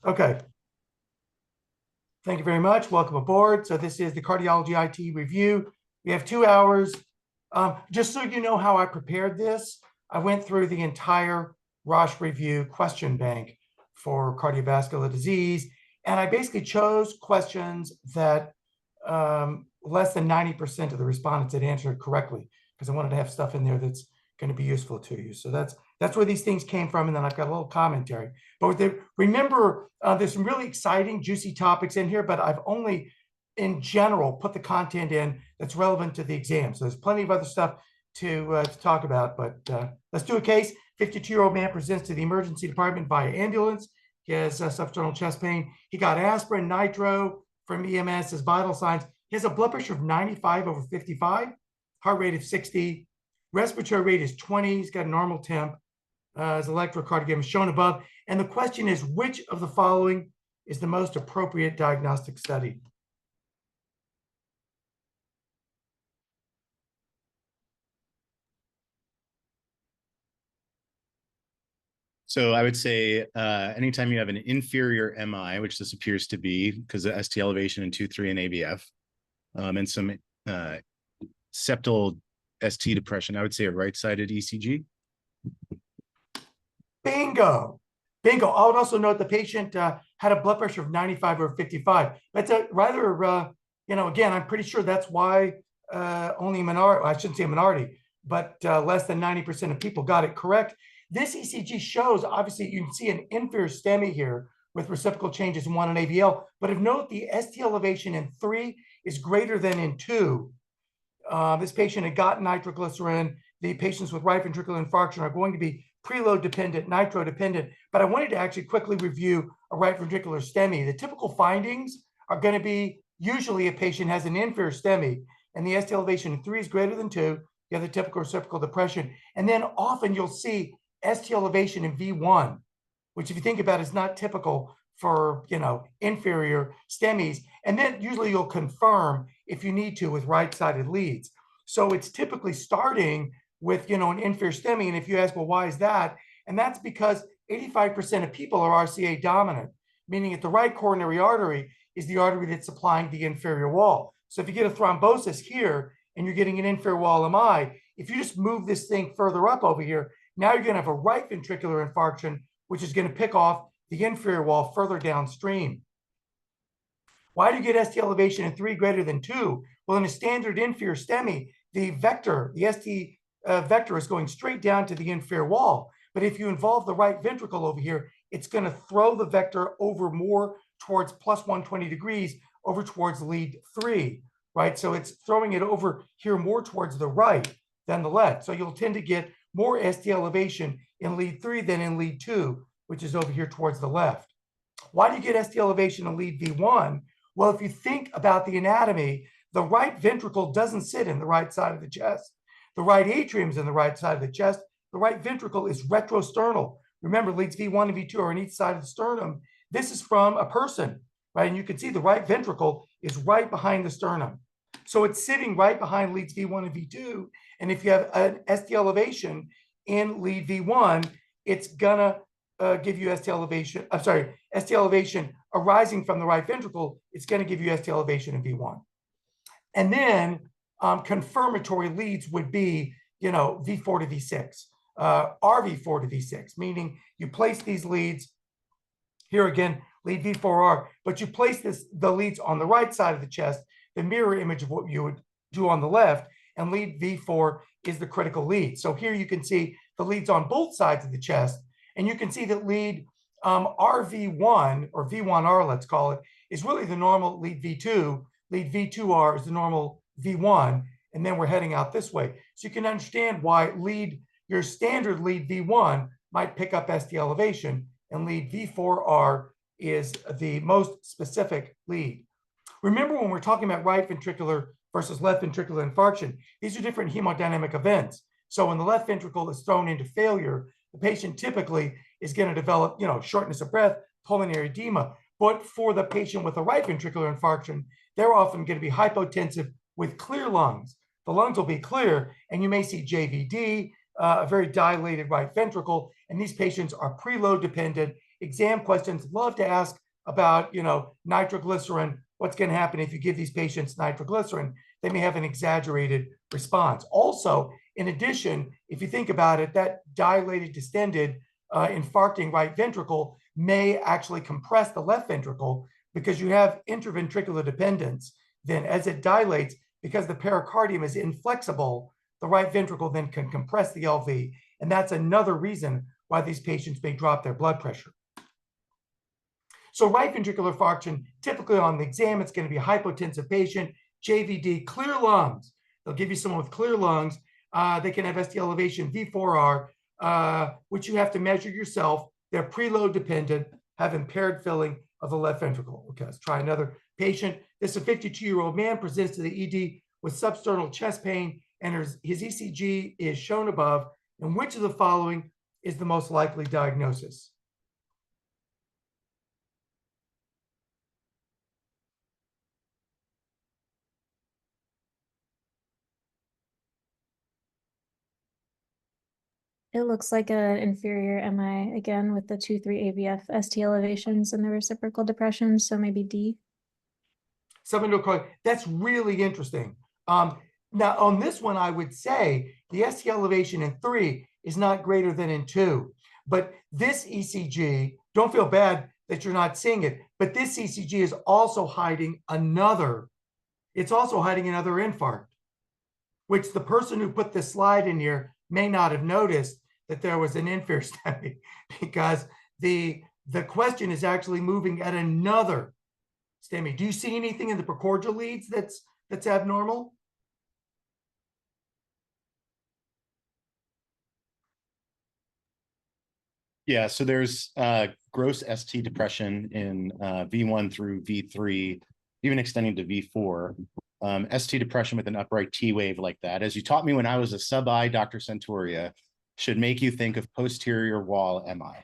Okay. Thank you very much. Welcome aboard. So this is the Cardiology IT review. We have 2 hours. Just so you know how I prepared this, I went through the entire Roche review question bank for cardiovascular disease, and I basically chose questions that less than 90% of the respondents had answered correctly, because I wanted to have stuff in there that's going to be useful to you. So that's where these things came from, and then I've got a little commentary. But remember, there's some really exciting, juicy topics in here, but I've only, in general, put the content in that's relevant to the exam. So there's plenty of other stuff to talk about, but let's do a case. 52-year-old man presents to the emergency department via ambulance. He has substernal chest pain. He got aspirin, nitro from EMS, his vital signs. He has a blood pressure of 95/55, heart rate of 60, respiratory rate is 20. He's got a normal temp. His electrocardiogram is shown above. And the question is, which of the following is the most appropriate diagnostic study? So I would say anytime you have an inferior MI, which this appears to be because of ST elevation in 2-3 and ABF, and some septal ST depression, I would say a right-sided ECG. Bingo. Bingo. I would also note the patient had a blood pressure of 95/55. That's a rather, again, I'm pretty sure that's why only a minority, I shouldn't say a minority, but less than 90% of people got it correct. This ECG shows, obviously, you can see an inferior STEMI here with reciprocal changes in 1 and AVL, but of note, the ST elevation in 3 is greater than in 2. This patient had gotten nitroglycerin. The patients with right ventricular infarction are going to be preload dependent, nitro dependent, but I wanted to actually quickly review a right ventricular STEMI. The typical findings are going to be usually a patient has an inferior STEMI and the ST elevation in 3 is greater than 2. You have the typical reciprocal depression. And then often you'll see ST elevation in V1, which if you think about it, is not typical for, inferior STEMIs. And then usually you'll confirm if you need to with right-sided leads. So it's typically starting with, an inferior STEMI. And if you ask, well, why is that? And that's because 85% of people are RCA dominant, meaning at the right coronary artery is the artery that's supplying the inferior wall. So if you get a thrombosis here and you're getting an inferior wall MI, if you just move this thing further up over here, now you're going to have a right ventricular infarction, which is going to pick off the inferior wall further downstream. Why do you get ST elevation in 3 greater than 2? Well, in a standard inferior STEMI, the vector, the ST vector is going straight down to the inferior wall. But if you involve the right ventricle over here, it's going to throw the vector over more towards plus 120 degrees over towards lead 3, right? So it's throwing it over here more towards the right than the left. So you'll tend to get more ST elevation in lead 3 than in lead 2, which is over here towards the left. Why do you get ST elevation in lead V1? Well, if you think about the anatomy, the right ventricle doesn't sit in the right side of the chest. The right atrium is in the right side of the chest. The right ventricle is retrosternal. Remember, leads V1 and V2 are on each side of the sternum. This is from a person, right? And you can see the right ventricle is right behind the sternum. So it's sitting right behind leads V1 and V2. And if you have an ST elevation in lead V1, it's gonna give you ST elevation. I'm sorry, ST elevation arising from the right ventricle. It's going to give you ST elevation in V1. And then confirmatory leads would be, V4 to V6, RV4 to V6, meaning you place these leads here again, lead V4R, but you place the leads on the right side of the chest, the mirror image of what you would do on the left, and lead V4 is the critical lead. So here you can see the leads on both sides of the chest, and you can see that lead RV1, or V1R, let's call it, is really the normal lead V2. Lead V2R is the normal V1, and then we're heading out this way. So you can understand why your standard lead V1 might pick up ST elevation, and lead V4R is the most specific lead. Remember, when we're talking about right ventricular versus left ventricular infarction, these are different hemodynamic events. So when the left ventricle is thrown into failure, the patient typically is going to develop, shortness of breath, pulmonary edema. But for the patient with a right ventricular infarction, they're often going to be hypotensive with clear lungs. The lungs will be clear, and you may see JVD, a very dilated right ventricle, and these patients are preload dependent exam questions love to ask about, nitroglycerin, what's going to happen if you give these patients nitroglycerin. They may have an exaggerated response. Also, in addition, if you think about it, that dilated, distended, infarcting right ventricle may actually compress the left ventricle because you have interventricular dependence. Then as it dilates, because the pericardium is inflexible, the right ventricle then can compress the LV. And that's another reason why these patients may drop their blood pressure. So right ventricular infarction, typically on the exam, it's going to be a hypotensive patient, JVD, clear lungs. They'll give you someone with clear lungs. They can have ST elevation, V4R, which you have to measure yourself. They're preload dependent, have impaired filling of the left ventricle. Okay, let's try another patient. This is a 52-year-old man, presents to the ED with substernal chest pain, and his ECG is shown above. And which of the following is the most likely diagnosis? It looks like an inferior MI again with the 2-3 AVF ST elevations and the reciprocal depression, so maybe D. That's really interesting. Now, on this one, I would say the ST elevation in 3 is not greater than in 2. But this ECG, don't feel bad that you're not seeing it, but this ECG is also hiding another infarct, which the person who put this slide in here may not have noticed that there was an inferior STEMI, because the question is actually moving at another STEMI. Do you see anything in the precordial leads that's abnormal? Yeah, so there's gross ST depression in V1 through V3, even extending to V4. ST depression with an upright T wave like that, as you taught me when I was a sub-I Dr. Centuria, should make you think of posterior wall MI.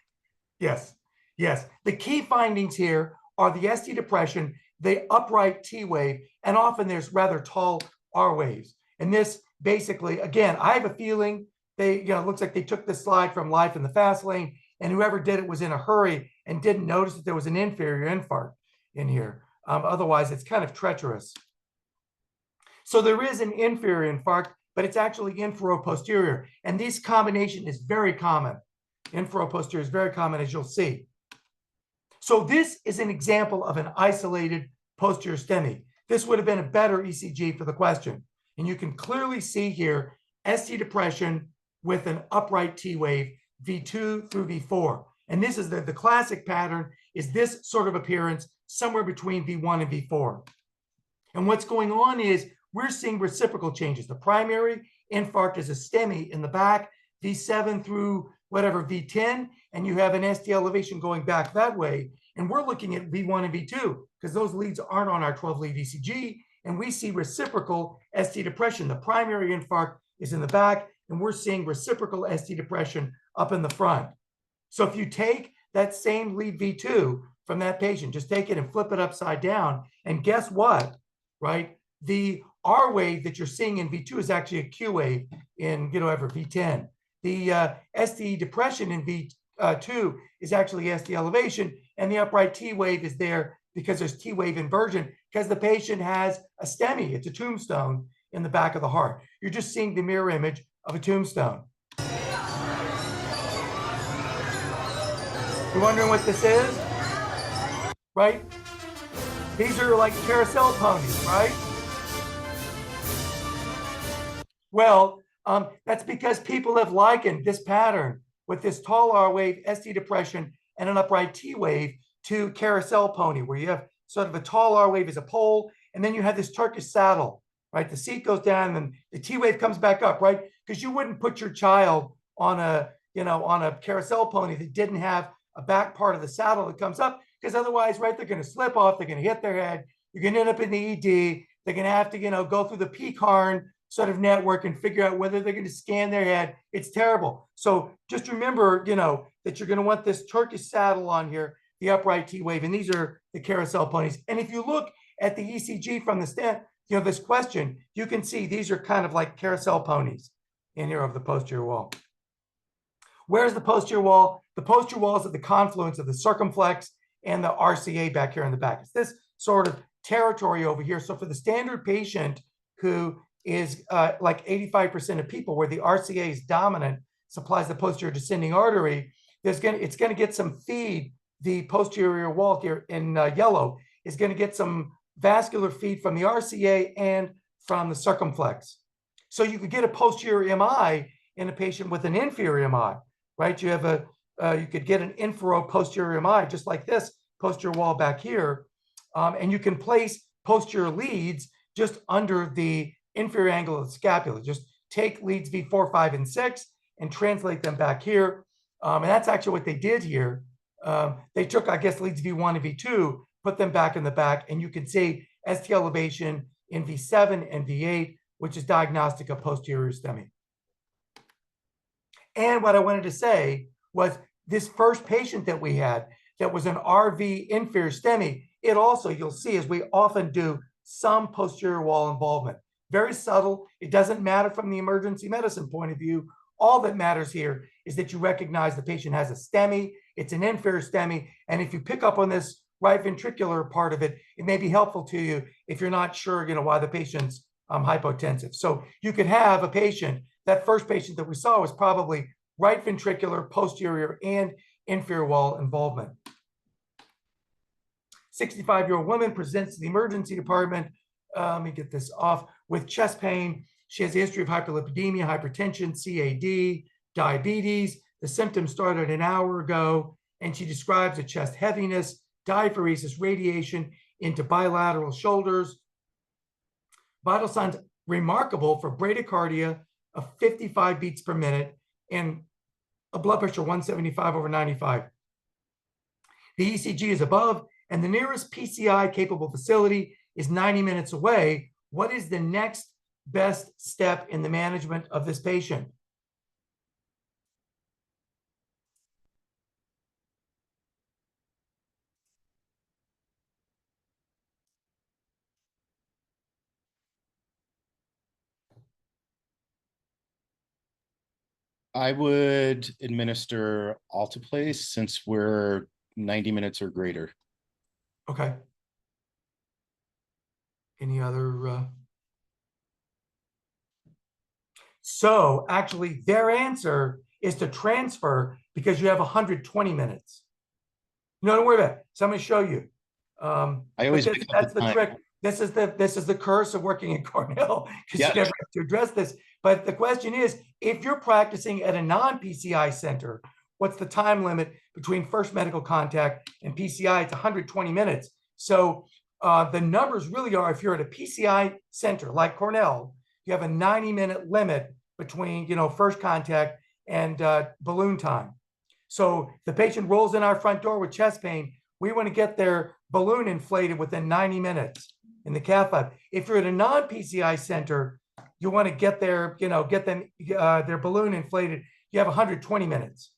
Yes, yes. The key findings here are the ST depression, the upright T wave, and often there's rather tall R waves. And this basically, again, I have a feeling it looks like they took this slide from Life in the Fast Lane, and whoever did it was in a hurry and didn't notice that there was an inferior infarct in here. Otherwise, it's kind of treacherous. So there is an inferior infarct, but it's actually infero-posterior. And this combination is very common. Infero-posterior is very common, as you'll see. So this is an example of an isolated posterior STEMI. This would have been a better ECG for the question. And you can clearly see here ST depression with an upright T wave, V2 through V4. And this is the classic pattern is this sort of appearance somewhere between V1 and V4. And what's going on is we're seeing reciprocal changes. The primary infarct is a STEMI in the back, V7 through whatever, V10, and you have an ST elevation going back that way. And we're looking at V1 and V2 because those leads aren't on our 12-lead ECG, and we see reciprocal ST depression. The primary infarct is in the back, and we're seeing reciprocal ST depression up in the front. So if you take that same lead V2 from that patient, just take it and flip it upside down, and guess what, right? The R wave that you're seeing in V2 is actually a Q wave in, V10. The ST depression in V2 is actually ST elevation, and the upright T wave is there because there's T wave inversion because the patient has a STEMI. It's a tombstone in the back of the heart. You're just seeing the mirror image of a tombstone. You're wondering what this is, right? These are like carousel ponies, right? Well, that's because people have likened this pattern with this tall R wave, ST depression, and an upright T wave to carousel pony, where you have sort of a tall R wave as a pole, and then you have this Turkish saddle, right? The seat goes down and the T wave comes back up, right? Because you wouldn't put your child on a carousel pony that didn't have a back part of the saddle that comes up, because otherwise, right, they're going to slip off, they're going to hit their head, you're going to end up in the ED, they're going to have to, go through the PCARN sort of network and figure out whether they're going to scan their head. It's terrible. So just remember, that you're going to want this Turkish saddle on here, the upright T wave, and these are the carousel ponies. And if you look at the ECG from the stent, this question, you can see these are kind of like carousel ponies in here of the posterior wall. Where's the posterior wall? The posterior wall is at the confluence of the circumflex and the RCA back here in the back. It's this sort of territory over here. So for the standard patient who is like 85% of people where the RCA is dominant, supplies the posterior descending artery, it's going to get some feed. The posterior wall here in yellow is going to get some vascular feed from the RCA and from the circumflex. So you could get a posterior MI in a patient with an inferior MI, right? You have you could get an infero-posterior MI just like this posterior wall back here, and you can place posterior leads just under the inferior angle of the scapula. Just take leads V4, 5, and 6 and translate them back here, and that's actually what they did here. They took, I guess, leads V1 and V2, put them back in the back, and you can see ST elevation in V7 and V8, which is diagnostic of posterior STEMI. And what I wanted to say was this first patient that we had that was an RV inferior STEMI, it also, you'll see, as we often do, some posterior wall involvement. Very subtle. It doesn't matter from the emergency medicine point of view. All that matters here is that you recognize the patient has a STEMI. It's an inferior STEMI. And if you pick up on this right ventricular part of it, it may be helpful to you if you're not sure, why the patient's hypotensive. So you could have a patient, that first patient that we saw was probably right ventricular, posterior, and inferior wall involvement. 65-year-old woman presents to the emergency department. Let me get this off. With chest pain. She has a history of hyperlipidemia, hypertension, CAD, diabetes. The symptoms started an hour ago, and she describes a chest heaviness, diaphoresis, radiation into bilateral shoulders. Vital signs remarkable for bradycardia of 55 beats per minute and a blood pressure 175/95. The ECG is above, and the nearest PCI capable facility is 90 minutes away. What is the next best step in the management of this patient? I would administer alteplase since we're 90 minutes or greater. Okay. Any other? So actually their answer is to transfer because you have 120 minutes. No, don't worry about it. So I'm going to show you. I always that's the trick. This is the curse of working in Cornell because you never have to address this. But the question is, if you're practicing at a non-PCI center, what's the time limit between first medical contact and PCI? It's 120 minutes. So the numbers really are, if you're at a PCI center like Cornell, you have a 90-minute limit between first contact and balloon time. So the patient rolls in our front door with chest pain. We want to get their balloon inflated within 90 minutes in the cath lab. If you're at a non-PCI center, you want to get their balloon inflated. You have 120 minutes.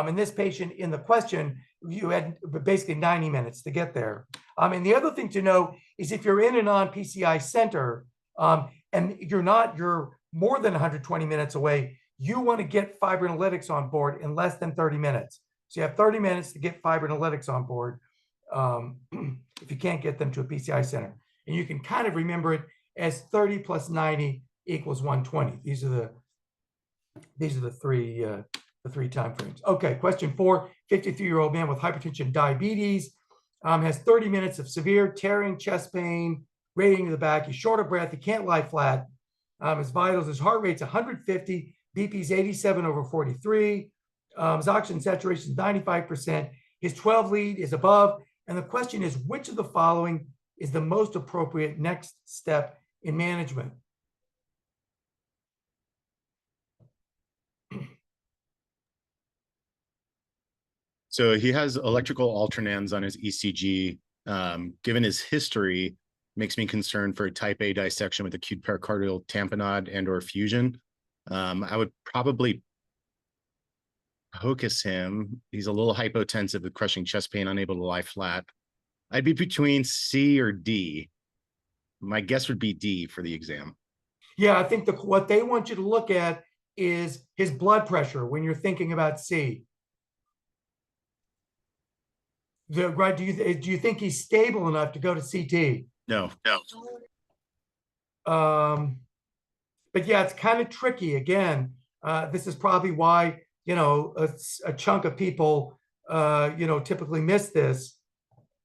In this patient, in the question, you had basically 90 minutes to get there. And the other thing to know is if you're in a non-PCI center and you're more than 120 minutes away, you want to get fibrinolytics on board in less than 30 minutes. So you have 30 minutes to get fibrinolytics on board if you can't get them to a PCI center. And you can kind of remember it as 30 plus 90 equals 120. These are the three time frames. Okay, question 4. 53-year-old man with hypertension, diabetes, has 30 minutes of severe tearing chest pain, radiating to the back. He's short of breath. He can't lie flat. His vitals, his heart rate's 150, BP's 87/43. His oxygen saturation is 95%. His 12 lead is above. And the question is, which of the following is the most appropriate next step in management? So he has electrical alternans on his ECG. Given his history, makes me concerned for a type A dissection with acute pericardial tamponade and or fusion. I would probably focus him. He's a little hypotensive with crushing chest pain, unable to lie flat. I'd be between C or D. My guess would be D for the exam. Yeah, I think what they want you to look at is his blood pressure when you're thinking about C? Right? Do you think he's stable enough to go to CT? No. But yeah, it's kind of tricky. Again, this is probably why, a chunk of people, typically miss this.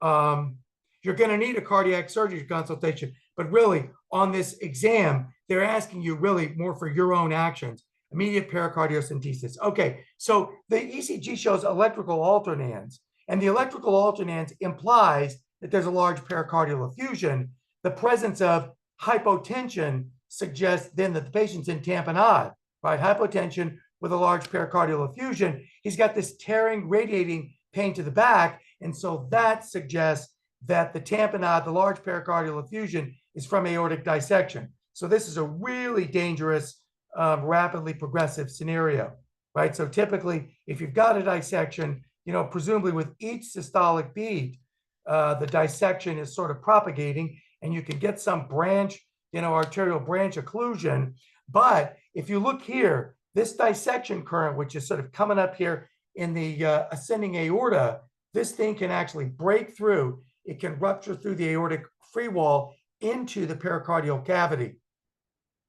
You're going to need a cardiac surgery consultation, but really on this exam, they're asking you really more for your own actions. Immediate pericardiocentesis. Okay, so the ECG shows electrical alternans, and the electrical alternans implies that there's a large pericardial effusion. The presence of hypotension suggests then that the patient's in tamponade, right? Hypotension with a large pericardial effusion. He's got this tearing, radiating pain to the back, and so that suggests that the tamponade, the large pericardial effusion, is from aortic dissection. So this is a really dangerous, rapidly progressive scenario, right? So typically, if you've got a dissection, presumably with each systolic beat, the dissection is sort of propagating, and you can get some branch, arterial branch occlusion. But if you look here, this dissection current, which is sort of coming up here in the ascending aorta, this thing can actually break through. It can rupture through the aortic free wall into the pericardial cavity.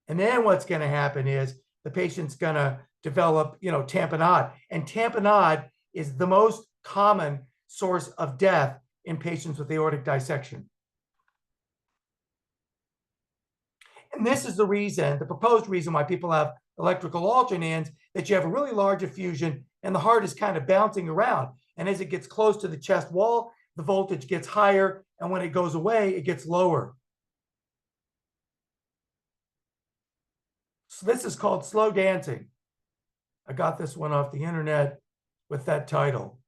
And then what's going to happen is the patient's going to develop, tamponade. And tamponade is the most common source of death in patients with aortic dissection. And this is the reason, the proposed reason why people have electrical alternans, that you have a really large effusion and the heart is kind of bouncing around. And as it gets close to the chest wall, the voltage gets higher, and when it goes away, it gets lower. So this is called slow dancing. I got this one off the internet with that title.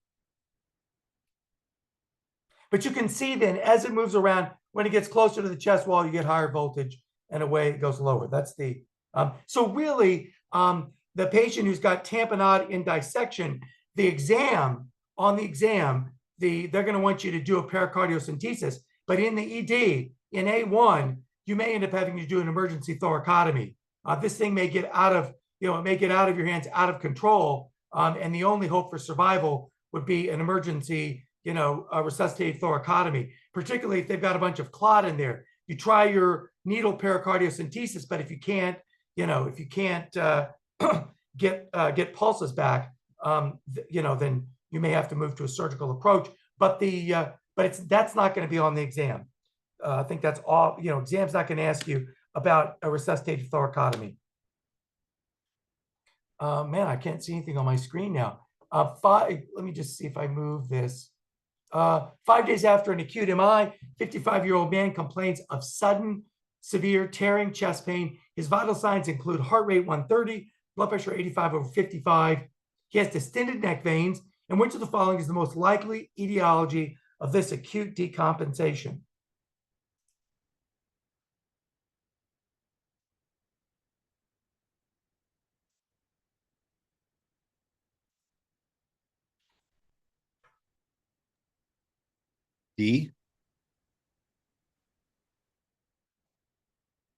But you can see then, as it moves around, when it gets closer to the chest wall, you get higher voltage, and away it goes lower. That's the, so really, the patient who's got tamponade in dissection, the exam, on the exam, they're going to want you to do a pericardiocentesis, but in the ED, in A1, you may end up having to do an emergency thoracotomy. This thing may get out of, it may get out of your hands, out of control, and the only hope for survival would be an emergency, a resuscitated thoracotomy, particularly if they've got a bunch of clot in there. You try your needle pericardiocentesis, but if you can't, get pulses back, then you may have to move to a surgical approach. But that's not going to be on the exam. I think that's all. Exam's not going to ask you about a resuscitated thoracotomy. Man, I can't see anything on my screen now. Let me just see if I move this. 5 days after an acute MI, 55-year-old man complains of sudden, severe tearing chest pain. His vital signs include heart rate 130, blood pressure 85/55. He has distended neck veins, and which of the following is the most likely etiology of this acute decompensation? D.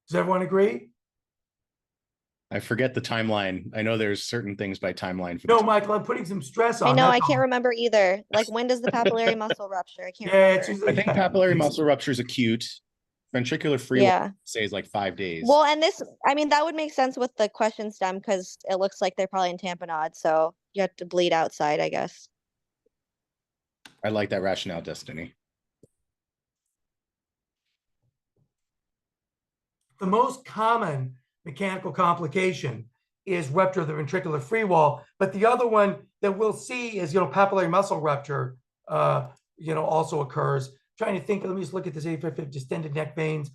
Does everyone agree? I forget the timeline. I know there's certain things by timeline. For No, Michael, I'm putting some stress on. I know, that's I can't all. remember either. Like, when does the papillary muscle rupture? I can't Yeah, remember. it's usually, I think papillary muscle rupture is acute. Ventricular free Yeah. say is like 5 days. Well, and this, I mean, that would make sense with the question stem because it looks like they're probably in tamponade, so you have to bleed outside, I guess. I like that rationale, Destiny. the most common mechanical complication is rupture of the ventricular free wall. But the other one that we'll see is, papillary muscle rupture, also occurs. Trying to think, let me just look at this 85 distended neck veins.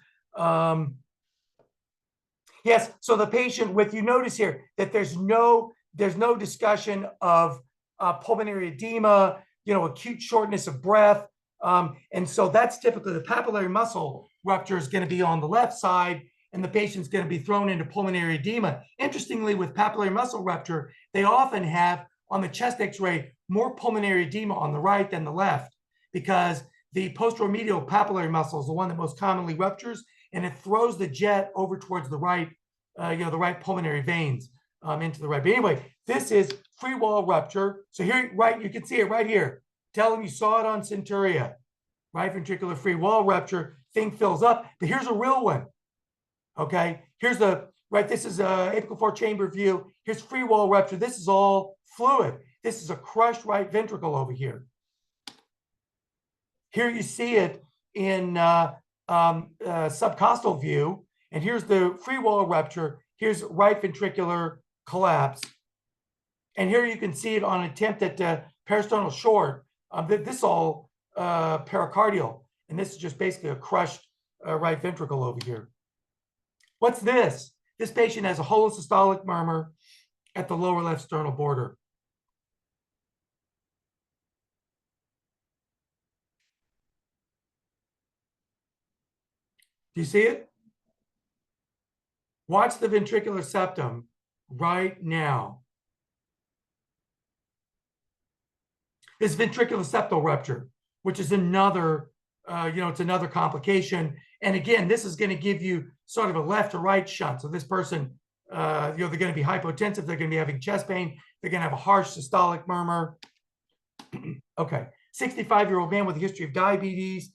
Yes, so the patient with, you notice here that there's no discussion of pulmonary edema, acute shortness of breath. And so that's typically the papillary muscle rupture is going to be on the left side, and the patient's going to be thrown into pulmonary edema. Interestingly, with papillary muscle rupture, they often have on the chest x-ray more pulmonary edema on the right than the left, because the posteromedial papillary muscle is the one that most commonly ruptures, and it throws the jet over towards the right, the right pulmonary veins. into the right. But anyway, this is free wall rupture. So here, right, you can see it right here. Tell them you saw it on Centuria, right? Ventricular free wall rupture, thing fills up. But here's a real one. Okay, here's the, right, this is a apical 4 chamber view. Here's free wall rupture. This is all fluid. This is a crushed right ventricle over here. Here you see it in subcostal view. And here's the free wall rupture. Here's right ventricular collapse. And here you can see it on attempt at parasternal short. This is all pericardial. And this is just basically a crushed right ventricle over here. What's this? This patient has a holosystolic murmur at the lower left sternal border. Do you see it? Watch the ventricular septum right now. This ventricular septal rupture, which is another, it's another complication. And again, this is going to give you sort of a left to right shunt. So this person, they're going to be hypotensive. They're going to be having chest pain. They're going to have a harsh systolic murmur. Okay. 65-year-old man with a history of diabetes,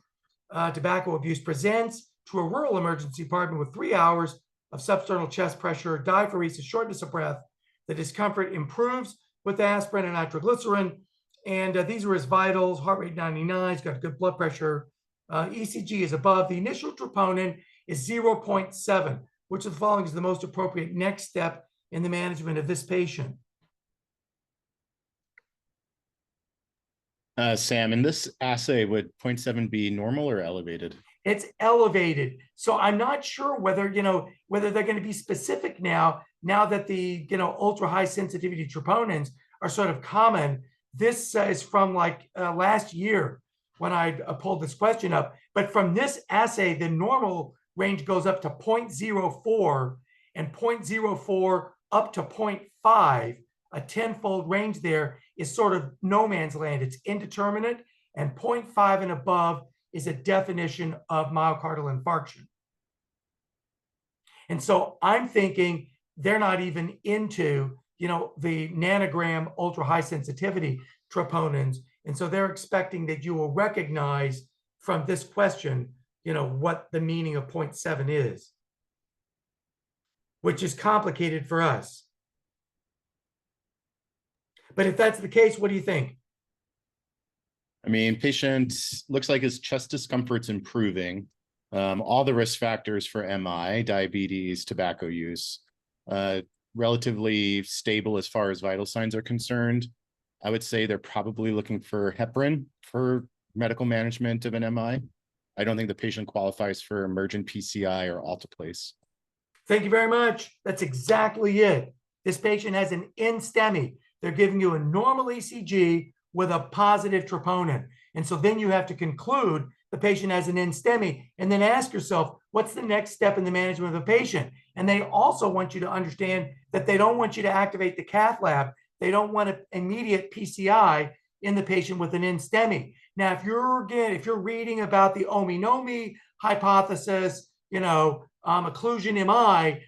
tobacco abuse presents to a rural emergency department with 3 hours of substernal chest pressure, diaphoresis, shortness of breath. The discomfort improves with aspirin and nitroglycerin. And these are his vitals, heart rate 99, he's got good blood pressure. ECG is above. The initial troponin is 0.7. Which of the following is the most appropriate next step in the management of this patient? Sam, in this assay, would 0.7 be normal or elevated? It's elevated. So I'm not sure whether, whether they're going to be specific now that the, ultra high sensitivity troponins are sort of common. This is from like last year when I pulled this question up. But from this assay, the normal range goes up to 0.04 and 0.04 up to 0.5. A 10-fold range there is sort of no man's land. It's indeterminate, and 0.5 and above is a definition of myocardial infarction. And so I'm thinking they're not even into, the nanogram ultra high sensitivity troponins. And so they're expecting that you will recognize from this question, what the meaning of 0.7 is, which is complicated for us. But if that's the case, what do you think? I mean, patient looks like his chest discomfort's improving. All the risk factors for MI, diabetes, tobacco use, relatively stable as far as vital signs are concerned. I would say they're probably looking for heparin for medical management of an MI. I don't think the patient qualifies for emergent PCI or alteplase. Thank you very much. That's exactly it. This patient has an NSTEMI. They're giving you a normal ECG with a positive troponin. And so then you have to conclude the patient has an NSTEMI and then ask yourself, what's the next step in the management of the patient? And they also want you to understand that they don't want you to activate the cath lab. They don't want an immediate PCI in the patient with an NSTEMI. Now, if you're reading about the OMI-NOMI hypothesis, occlusion MI,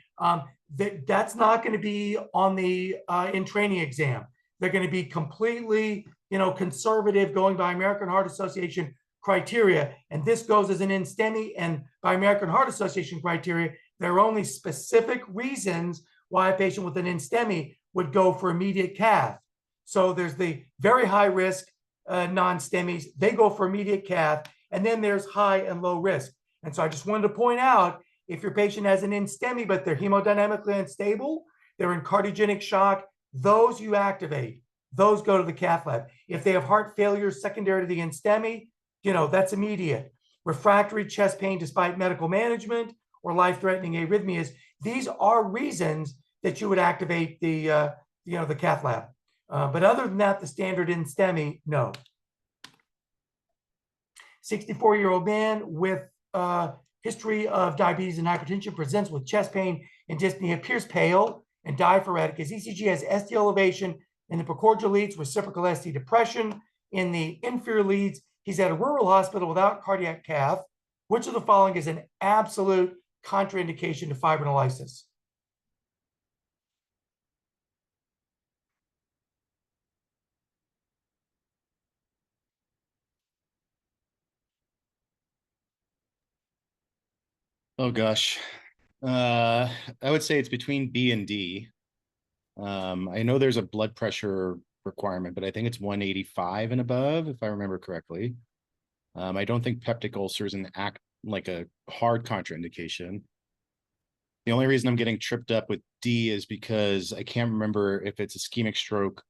that's not going to be on the in training exam. They're going to be completely, conservative, going by American Heart Association criteria. And this goes as an NSTEMI, and by American Heart Association criteria, there are only specific reasons why a patient with an NSTEMI would go for immediate cath. So there's the very high risk non-STEMIs, they go for immediate cath, and then there's high and low risk. And so I just wanted to point out, if your patient has an NSTEMI, but they're hemodynamically unstable, they're in cardiogenic shock, those you activate, those go to the cath lab. If they have heart failure secondary to the NSTEMI, that's immediate. Refractory chest pain despite medical management or life-threatening arrhythmias, these are reasons that you would activate the cath lab. But other than that, the standard NSTEMI, no. 64-year-old man with history of diabetes and hypertension presents with chest pain and dyspnea, appears pale and diaphoretic. His ECG has ST elevation in the precordial leads, reciprocal ST depression in the inferior leads. He's at a rural hospital without cardiac cath. Which of the following is an absolute contraindication to fibrinolysis? Oh gosh. I would say it's between B and D. I know there's a blood pressure requirement, but I think it's 185 and above, if I remember correctly. I don't think peptic ulcer is like a hard contraindication. The only reason I'm getting tripped up with D is because I can't remember if it's ischemic stroke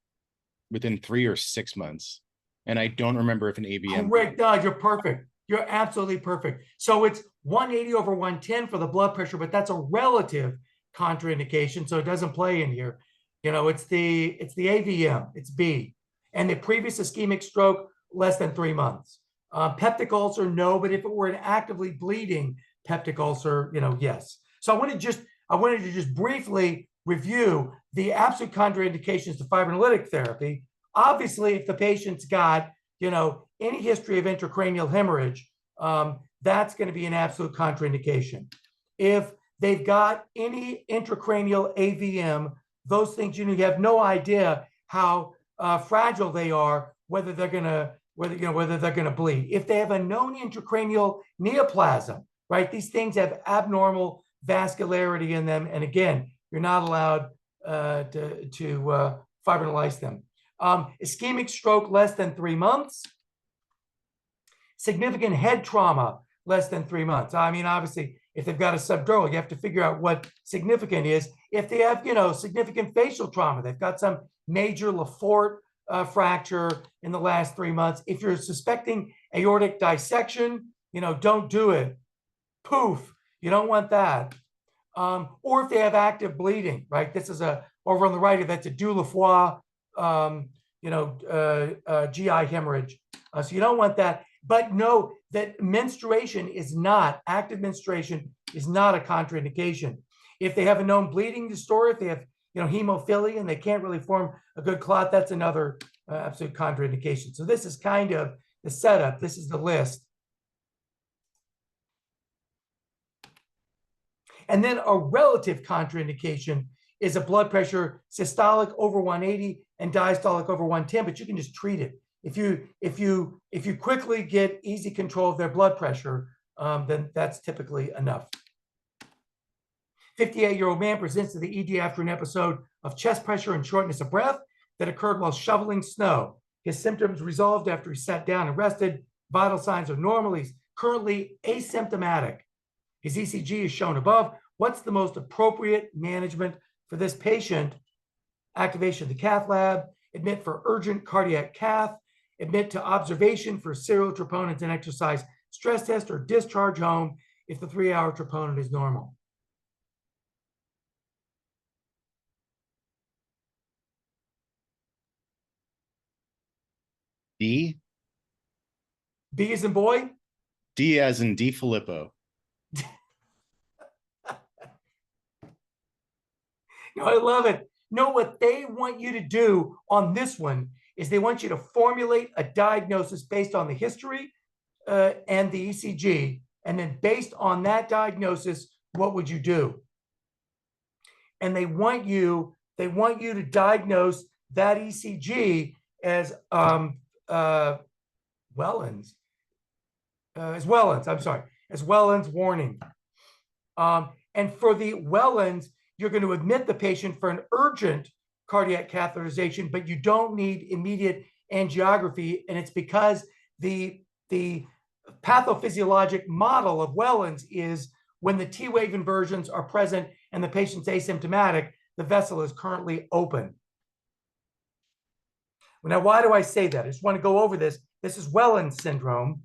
within 3 or 6 months. And I don't remember if an ABM. Correct, Doug, you're perfect. You're absolutely perfect. So it's 180 over 110 for the blood pressure, but that's a relative contraindication, so it doesn't play in here. You know, it's the AVM, it's B. And the previous ischemic stroke, less than 3 months. Peptic ulcer, no, but if it were an actively bleeding peptic ulcer, you know, yes. So I wanted to just briefly review the absolute contraindications to fibrinolytic therapy. Obviously, if the patient's got, you know, any history of intracranial hemorrhage, that's going to be an absolute contraindication. If they've got any intracranial AVM, those things, you have no idea how fragile they are, whether they're going to bleed. If they have a known intracranial neoplasm, right? These things have abnormal vascularity in them, and again, you're not allowed to fibrinolyze them. Ischemic stroke less than 3 months. Significant head trauma less than 3 months. I mean, obviously, if they've got a subdural, you have to figure out what significant is. If they have, you know, significant facial trauma, they've got some major Lafort fracture in the last 3 months. If you're suspecting aortic dissection, you know, don't do it. Poof, you don't want that. Or if they have active bleeding, right? This is over on the right, that's a Dulafoy, GI hemorrhage. So you don't want that. But know that menstruation is not, active menstruation is not a contraindication. If they have a known bleeding disorder, if they have, you know, hemophilia and they can't really form a good clot, that's another absolute contraindication. So this is kind of the setup. This is the list. And then a relative contraindication is a blood pressure systolic over 180 and diastolic over 110, but you can just treat it. If you quickly get easy control of their blood pressure, then that's typically enough. 58-year-old man presents to the ED after an episode of chest pressure and shortness of breath that occurred while shoveling snow. His symptoms resolved after he sat down and rested. Vital signs are normal. He's currently asymptomatic. His ECG is shown above. What's the most appropriate management for this patient? Activation of the cath lab, admit for urgent cardiac cath, admit to observation for serial troponins and exercise stress test, or discharge home if the 3-hour troponin is normal. D? B as in boy? D as in D Filippo. No, I love it. No, what they want you to do on this one is they want you to formulate a diagnosis based on the history and the ECG. And then based on that diagnosis, what would you do? And they want you to diagnose that ECG as Wellens. As Wellens warning. And for the Wellens, you're going to admit the patient for an urgent cardiac catheterization, but you don't need immediate angiography. And it's because the pathophysiologic model of Wellens is when the T-wave inversions are present and the patient's asymptomatic, the vessel is currently open. Now, why do I say that? I just want to go over this. This is Wellens syndrome.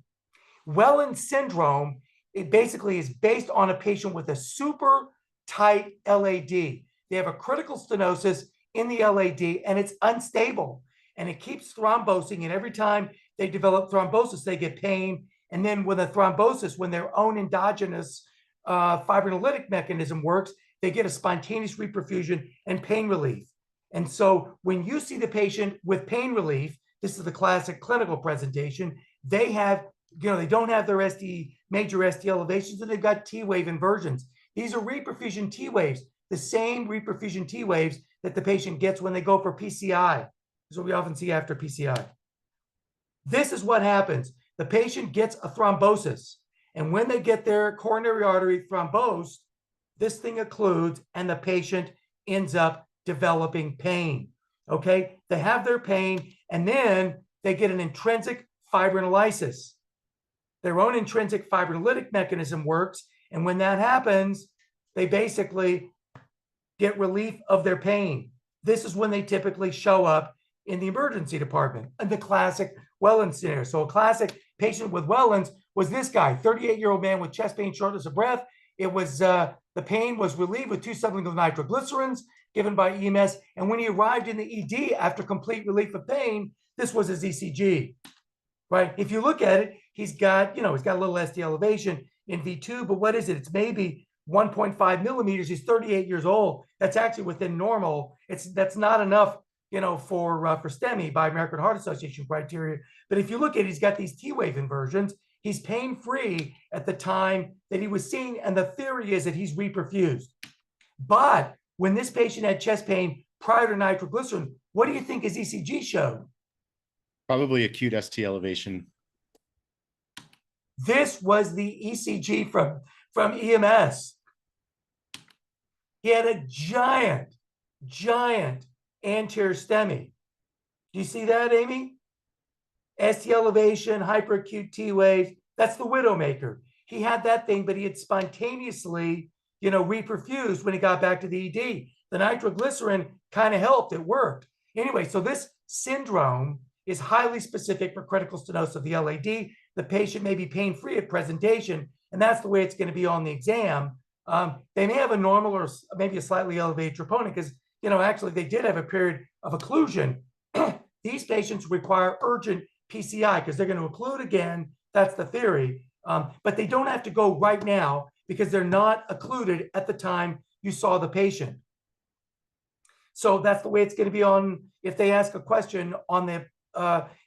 Wellens syndrome, it basically is based on a patient with a super tight LAD. They have a critical stenosis in the LAD and it's unstable and it keeps thrombosing. And every time they develop thrombosis, they get pain. And then when the thrombosis, when their own endogenous fibrinolytic mechanism works, they get a spontaneous reperfusion and pain relief. And so when you see the patient with pain relief, this is the classic clinical presentation, they have, they don't have their major ST elevations and they've got T-wave inversions. These are reperfusion T waves, the same reperfusion T waves that the patient gets when they go for PCI. This is what we often see after PCI. This is what happens. The patient gets a thrombosis, And when they get their coronary artery thrombosed, this thing occludes and the patient ends up developing pain. Okay, they have their pain and then they get an intrinsic fibrinolysis. Their own intrinsic fibrinolytic mechanism works. And when that happens, they basically get relief of their pain. This is when they typically show up in the emergency department, in the classic Wellen scenario. So a classic patient with Wellen's was this guy, 38-year-old man with chest pain, shortness of breath. It was, the pain was relieved with 2 sublingual nitroglycerins given by EMS. And when he arrived in the ED after complete relief of pain, this was his ECG, right? If you look at it, he's got, he's got a little ST elevation in V2, but what is it? It's maybe 1.5 millimeters. He's 38 years old. That's actually within normal. That's not enough, for STEMI by American Heart Association criteria. But if you look at it, he's got these T-wave inversions. He's pain-free at the time that he was seen, and the theory is that he's reperfused. But when this patient had chest pain prior to nitroglycerin, what do you think his ECG showed? Probably acute ST elevation. This was the ECG from EMS. He had a giant anterior STEMI. Do you see that, Amy? ST elevation, hyperacute T waves. That's the widowmaker. He had that thing, but he had spontaneously, reperfused when he got back to the ED. The nitroglycerin kind of helped. It worked. Anyway, so this syndrome is highly specific for critical stenosis of the LAD. The patient may be pain-free at presentation, and that's the way it's going to be on the exam. They may have a normal or maybe a slightly elevated troponin because, actually they did have a period of occlusion. These patients require urgent PCI because they're going to occlude again. That's the theory. But they don't have to go right now because they're not occluded at the time you saw the patient. So that's the way it's going to be on, if they ask a question on the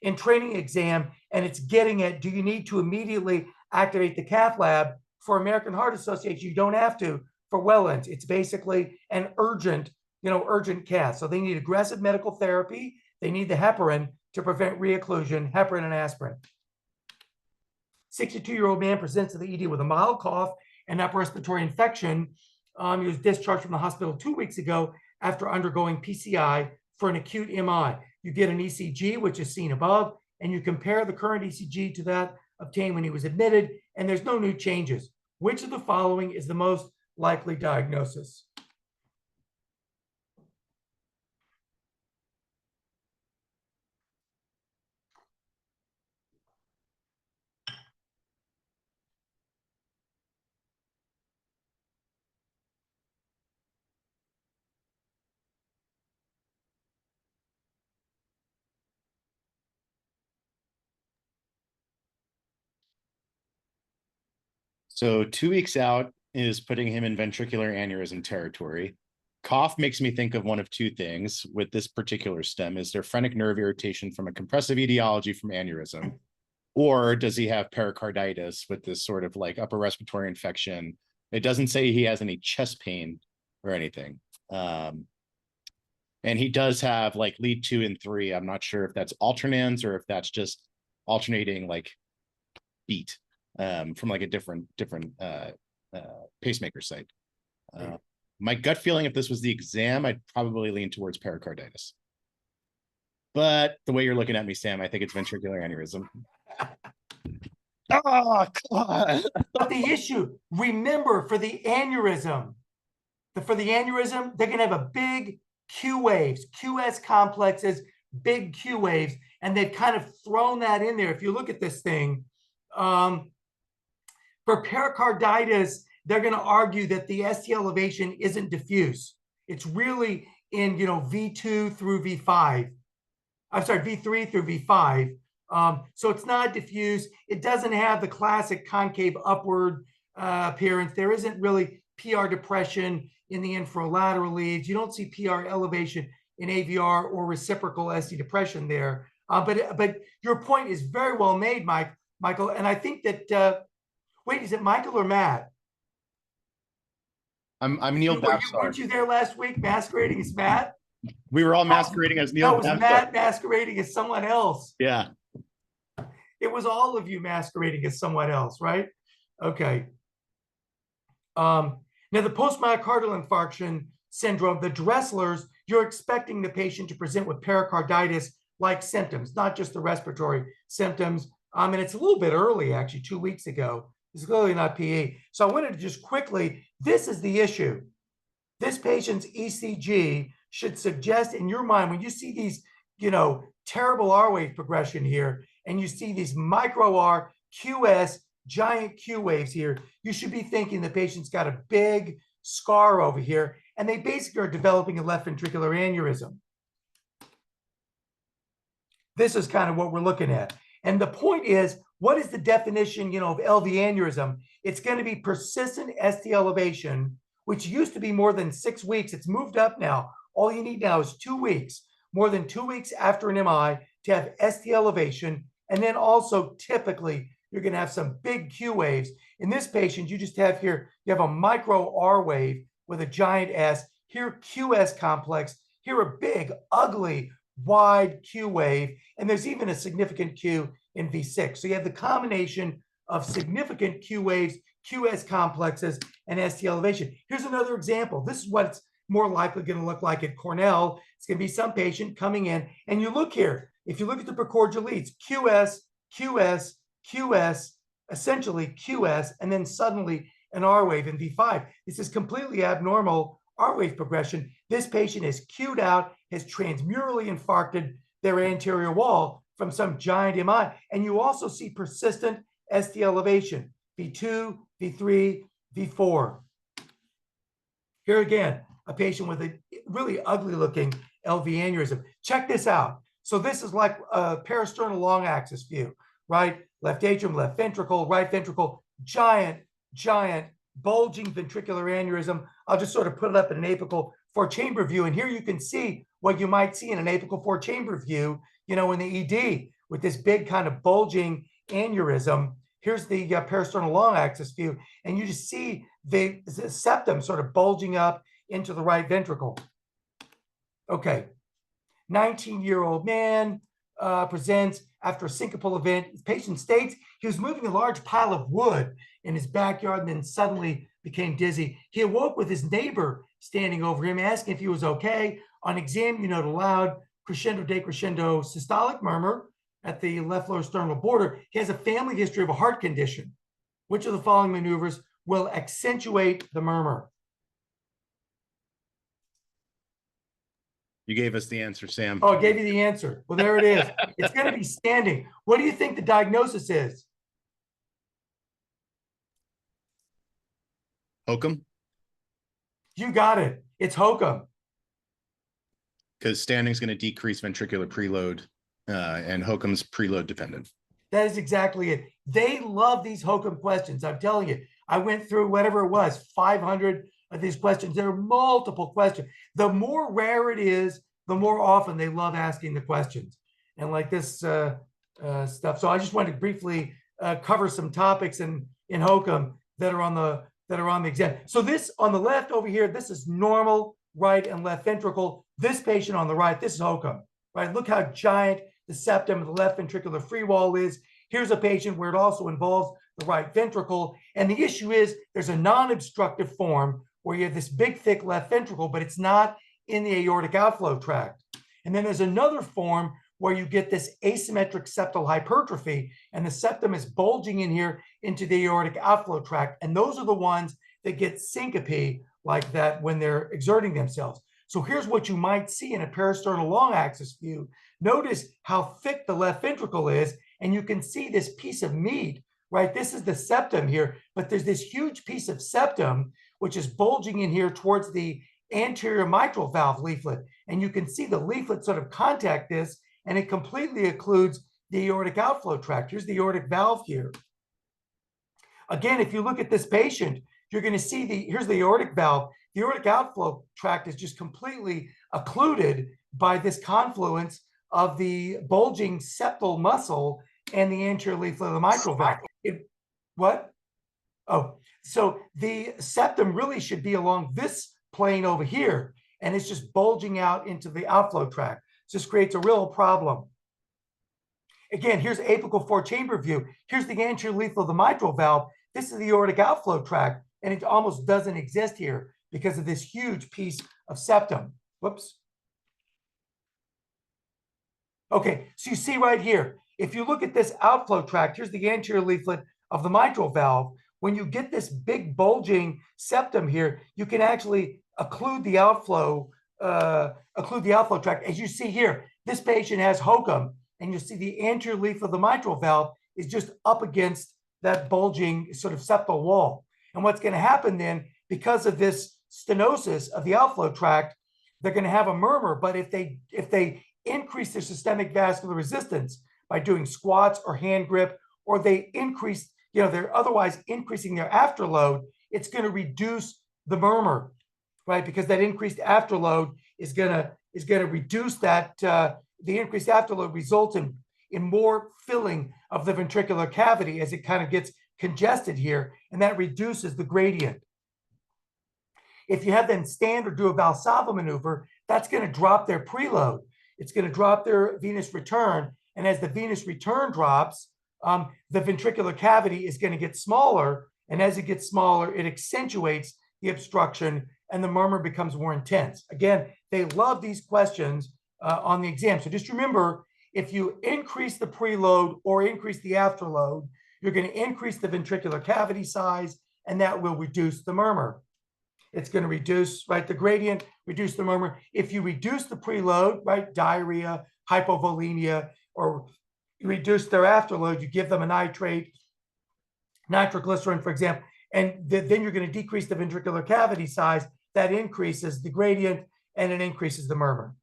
in training exam and it's getting at, do you need to immediately activate the cath lab? For American Heart Association, you don't have to. For Wellen's, it's basically an urgent, urgent cath. So they need aggressive medical therapy. They need the heparin to prevent reocclusion, heparin and aspirin. 62-year-old man presents to the ED with a mild cough and upper respiratory infection. He was discharged from the hospital 2 weeks ago after undergoing PCI for an acute MI. You get an ECG, which is seen above, and you compare the current ECG to that obtained when he was admitted, and there's no new changes. Which of the following is the most likely diagnosis? So 2 weeks out is putting him in ventricular aneurysm territory. Cough makes me think of one of 2 things with this particular stem. Is there phrenic nerve irritation from a compressive etiology from aneurysm? Or does he have pericarditis with this sort of like upper respiratory infection? It doesn't say he has any chest pain or anything. And he does have like lead 2 and 3. I'm not sure if that's alternans or if that's just alternating like beat from like a different pacemaker site. My gut feeling, if this was the exam, I'd probably lean towards pericarditis. But the way you're looking at me, Sam, I think it's ventricular aneurysm. Oh, God. But the issue, remember, for the aneurysm, they're going to have a big Q waves, QS complexes, big Q waves, and they've kind of thrown that in there. If you look at this thing, for pericarditis, they're going to argue that the ST elevation isn't diffuse. It's really in, V2 through V5. I'm sorry, V3 through V5. So it's not diffuse. It doesn't have the classic concave upward appearance. There isn't really PR depression in the infralateral leads. You don't see PR elevation in AVR or reciprocal ST depression there. But your point is very well made, Michael. And I think that, wait, is it Michael or Matt? I'm Neil Babsar. Weren't you there last week masquerading as Matt? We were all masquerading as Neil Babsar. That was Matt masquerading as someone else. Yeah. It was all of you masquerading as someone else, right? Okay. Now, the post-myocardial infarction syndrome, the Dresslers, you're expecting the patient to present with pericarditis-like symptoms, not just the respiratory symptoms. And it's a little bit early, actually, 2 weeks ago. It's clearly not PE. So I wanted to just quickly, this is the issue. This patient's ECG should suggest in your mind, when you see these, terrible R wave progression here, and you see these micro R, QS, giant Q waves here, you should be thinking the patient's got a big scar over here, and they basically are developing a left ventricular aneurysm. This is kind of what we're looking at. And the point is, what is the definition, of LV aneurysm? It's going to be persistent ST elevation, which used to be more than 6 weeks. It's moved up now. All you need now is 2 weeks, more than 2 weeks after an MI to have ST elevation. And then also typically you're going to have some big Q waves. In this patient, you just have here, you have a micro R wave with a giant S. Here, QS complex. Here, a big, ugly, wide Q wave. And there's even a significant Q in V6. So you have the combination of significant Q waves, QS complexes, and ST elevation. Here's another example. This is what it's more likely going to look like at Cornell. It's going to be some patient coming in, and you look here. If you look at the precordial leads, QS, QS, QS, essentially QS, and then suddenly an R wave in V5. This is completely abnormal R wave progression. This patient is Q'd out, has transmurally infarcted their anterior wall from some giant MI. And you also see persistent ST elevation, V2, V3, V4. Here again, a patient with a really ugly looking LV aneurysm. Check this out. So this is like a parasternal long axis view, right? Left atrium, left ventricle, right ventricle, giant, bulging ventricular aneurysm. I'll just sort of put it up in an apical four-chamber view. And here you can see what you might see in an apical four-chamber view, in the ED with this big kind of bulging aneurysm. Here's the parasternal long axis view. And you just see the septum sort of bulging up into the right ventricle. Okay. 19-year-old man presents after a syncopal event. His patient states he was moving a large pile of wood in his backyard and then suddenly became dizzy. He awoke with his neighbor standing over him, asking if he was okay. On exam, you note a loud crescendo decrescendo systolic murmur at the left lower sternal border. He has a family history of a heart condition. Which of the following maneuvers will accentuate the murmur? You gave us the answer, Sam. Oh, I gave you the answer. Well, there it is. It's going to be standing. What do you think the diagnosis is? Hokum? You got it. It's Hokum. Because standing is going to decrease ventricular preload, and Hokum's preload dependent. That is exactly it. They love these Hokum questions. I'm telling you, I went through whatever it was, 500 of these questions. There are multiple questions. The more rare it is, the more often they love asking the questions. And like this stuff. So I just wanted to briefly cover some topics in Hokum that are on the exam. So this on the left over here, this is normal right and left ventricle. This patient on the right, this is Hokum, right? Look how giant the septum of the left ventricular free wall is. Here's a patient where it also involves the right ventricle. And the issue is there's a non-obstructive form where you have this big, thick left ventricle, but it's not in the aortic outflow tract. And then there's another form where you get this asymmetric septal hypertrophy, and the septum is bulging in here into the aortic outflow tract. And those are the ones that get syncope like that when they're exerting themselves. So here's what you might see in a parasternal long axis view. Notice how thick the left ventricle is, and you can see this piece of meat, right? This is the septum here, but there's this huge piece of septum which is bulging in here towards the anterior mitral valve leaflet. And you can see the leaflet sort of contact this, and it completely occludes the aortic outflow tract. Here's the aortic valve here. Again, if you look at this patient, you're going to see here's the aortic valve. The aortic outflow tract is just completely occluded by this confluence of the bulging septal muscle and the anterior leaflet of the mitral valve. What? Oh, so the septum really should be along this plane over here, and it's just bulging out into the outflow tract. This creates a real problem. Again, here's apical four-chamber view. Here's the anterior leaflet of the mitral valve. This is the aortic outflow tract, and it almost doesn't exist here because of this huge piece of septum. Whoops. Okay, so you see right here, if you look at this outflow tract, here's the anterior leaflet of the mitral valve. When you get this big bulging septum here, you can actually occlude the outflow tract. As you see here, this patient has HOCM, and you see the anterior leaf of the mitral valve is just up against that bulging sort of septal wall. And what's going to happen then, because of this stenosis of the outflow tract, they're going to have a murmur. But if they increase their systemic vascular resistance by doing squats or hand grip, or they increase, they're otherwise increasing their afterload, it's going to reduce the murmur, right? Because that increased afterload is going to reduce that. The increased afterload results in more filling of the ventricular cavity as it kind of gets congested here, and that reduces the gradient. If you have them stand or do a Valsalva maneuver, that's going to drop their preload. It's going to drop their venous return. And as the venous return drops, the ventricular cavity is going to get smaller. And as it gets smaller, it accentuates the obstruction and the murmur becomes more intense. Again, they love these questions on the exam. So just remember, if you increase the preload or increase the afterload, you're going to increase the ventricular cavity size, and that will reduce the murmur. It's going to reduce, right, the gradient, reduce the murmur. If you reduce the preload, right, diarrhea, hypovolemia, or you reduce their afterload, you give them a nitrate, nitroglycerin, for example, and then you're going to decrease the ventricular cavity size. That increases the gradient, and it increases the murmur.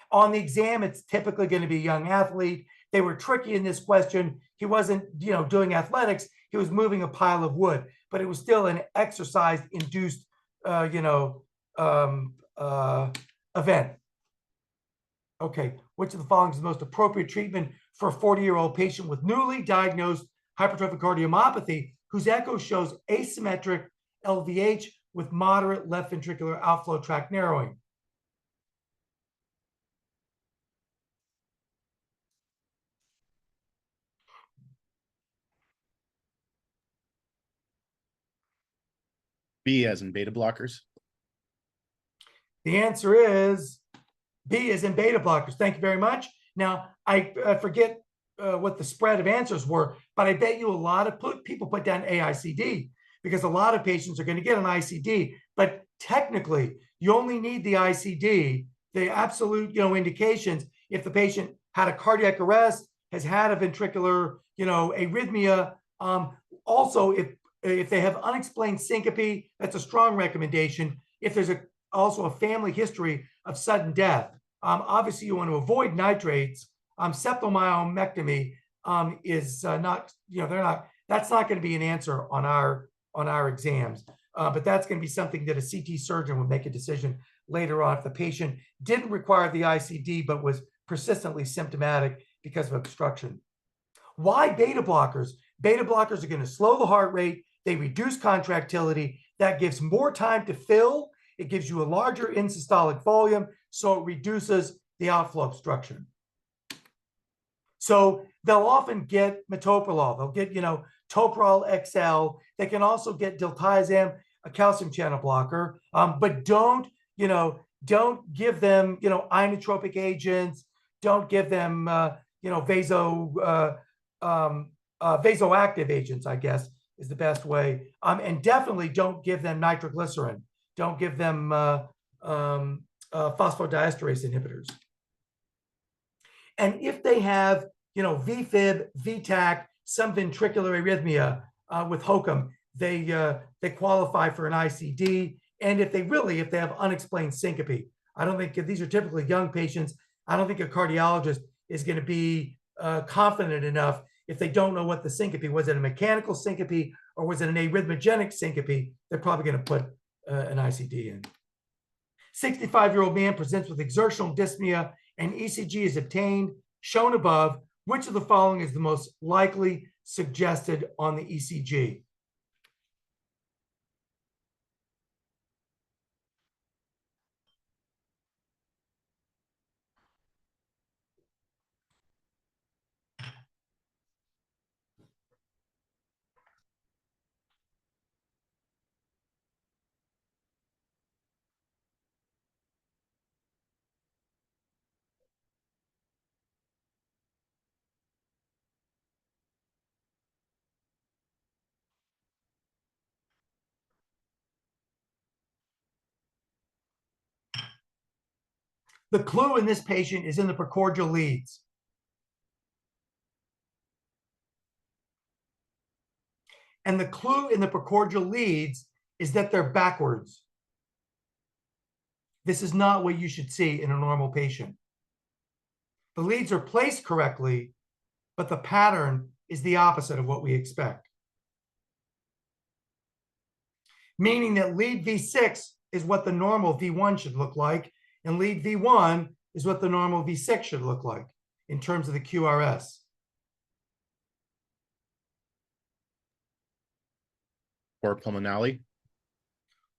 On the exam, it's typically going to be a young athlete. They were tricky in this question. He wasn't, doing athletics. He was moving a pile of wood, but it was still an exercise-induced, event. Okay, which of the following is the most appropriate treatment for a 40-year-old patient with newly diagnosed hypertrophic cardiomyopathy whose echo shows asymmetric LVH with moderate left ventricular outflow tract narrowing? B as in beta blockers. The answer is B as in beta blockers. Thank you very much. Now, I forget what the spread of answers were, but I bet you a lot of people put down AICD because a lot of patients are going to get an ICD. But technically, you only need the ICD, the absolute, indications, if the patient had a cardiac arrest, has had a ventricular, arrhythmia. Also, if they have unexplained syncope, that's a strong recommendation. If there's also a family history of sudden death, obviously you want to avoid nitrates. Septal myomectomy is not, that's not going to be an answer on our exams. But that's going to be something that a CT surgeon would make a decision later on if the patient didn't require the ICD but was persistently symptomatic because of obstruction. Why beta blockers? Beta blockers are going to slow the heart rate. They reduce contractility. That gives more time to fill. It gives you a larger insystolic volume, so it reduces the outflow obstruction. So they'll often get metoprolol. They'll get, Toprol XL. They can also get diltiazem, a calcium channel blocker, but don't give them, inotropic agents. Don't give them, vasoactive agents, I guess, is the best way. And definitely don't give them nitroglycerin. Don't give them phosphodiesterase inhibitors. And if they have, VFib, VTAC, some ventricular arrhythmia with HOCM, they qualify for an ICD. And if they have unexplained syncope, I don't think these are typically young patients. I don't think a cardiologist is going to be confident enough if they don't know what the syncope was. It a mechanical syncope or was it an arrhythmogenic syncope? They're probably going to put an ICD in. 65-year-old man presents with exertional dyspnea and ECG is obtained, shown above. Which of the following is the most likely suggested on the ECG? The clue in this patient is in the precordial leads. And the clue in the precordial leads is that they're backwards. This is not what you should see in a normal patient. The leads are placed correctly, but the pattern is the opposite of what we expect. Meaning that lead V6 is what the normal V1 should look like, and lead V1 is what the normal V6 should look like in terms of the QRS. Cor pulmonale.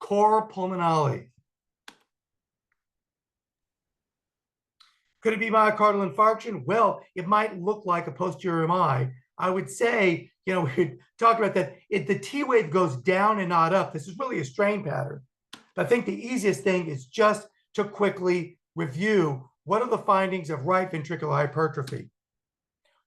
Cor pulmonale. Could it be myocardial infarction? Well, it might look like a posterior MI. I would say, you know, we talked about that. If the T wave goes down and not up, this is really a strain pattern. But I think the easiest thing is just to quickly review what are the findings of right ventricular hypertrophy.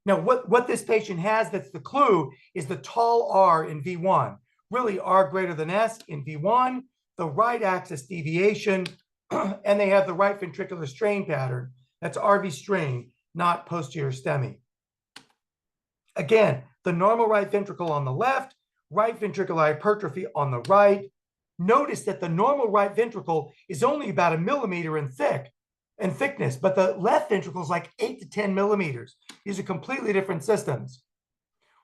Now, what this patient has that's the clue is the tall R in V1, really R greater than S in V1, the right axis deviation, and they have the right ventricular strain pattern. That's RV strain, not posterior STEMI. Again, the normal right ventricle on the left, right ventricular hypertrophy on the right. Notice that the normal right ventricle is only about 1 millimeter in thickness, but the left ventricle is like 8 to 10 millimeters. These are completely different systems.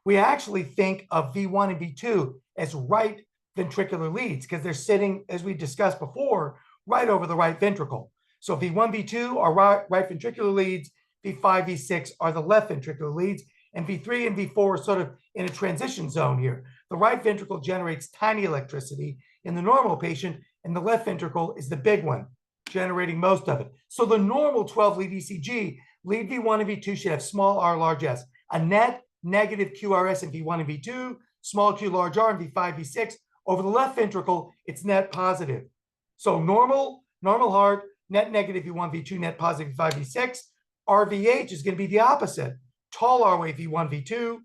We actually think of V1 and V2 as right ventricular leads because they're sitting, as we discussed before, right over the right ventricle. So V1, V2 are right ventricular leads, V5, V6 are the left ventricular leads, and V3 and V4 are sort of in a transition zone here. The right ventricle generates tiny electricity in the normal patient, and the left ventricle is the big one, generating most of it. So the normal 12-lead ECG, lead V1 and V2 should have small r, large s, a net negative QRS in V1 and V2, small q, large r in V5, V6. Over the left ventricle, it's net positive. So normal heart, net negative V1, V2, net positive V5, V6. RVH is going to be the opposite. Tall R wave V1, V2,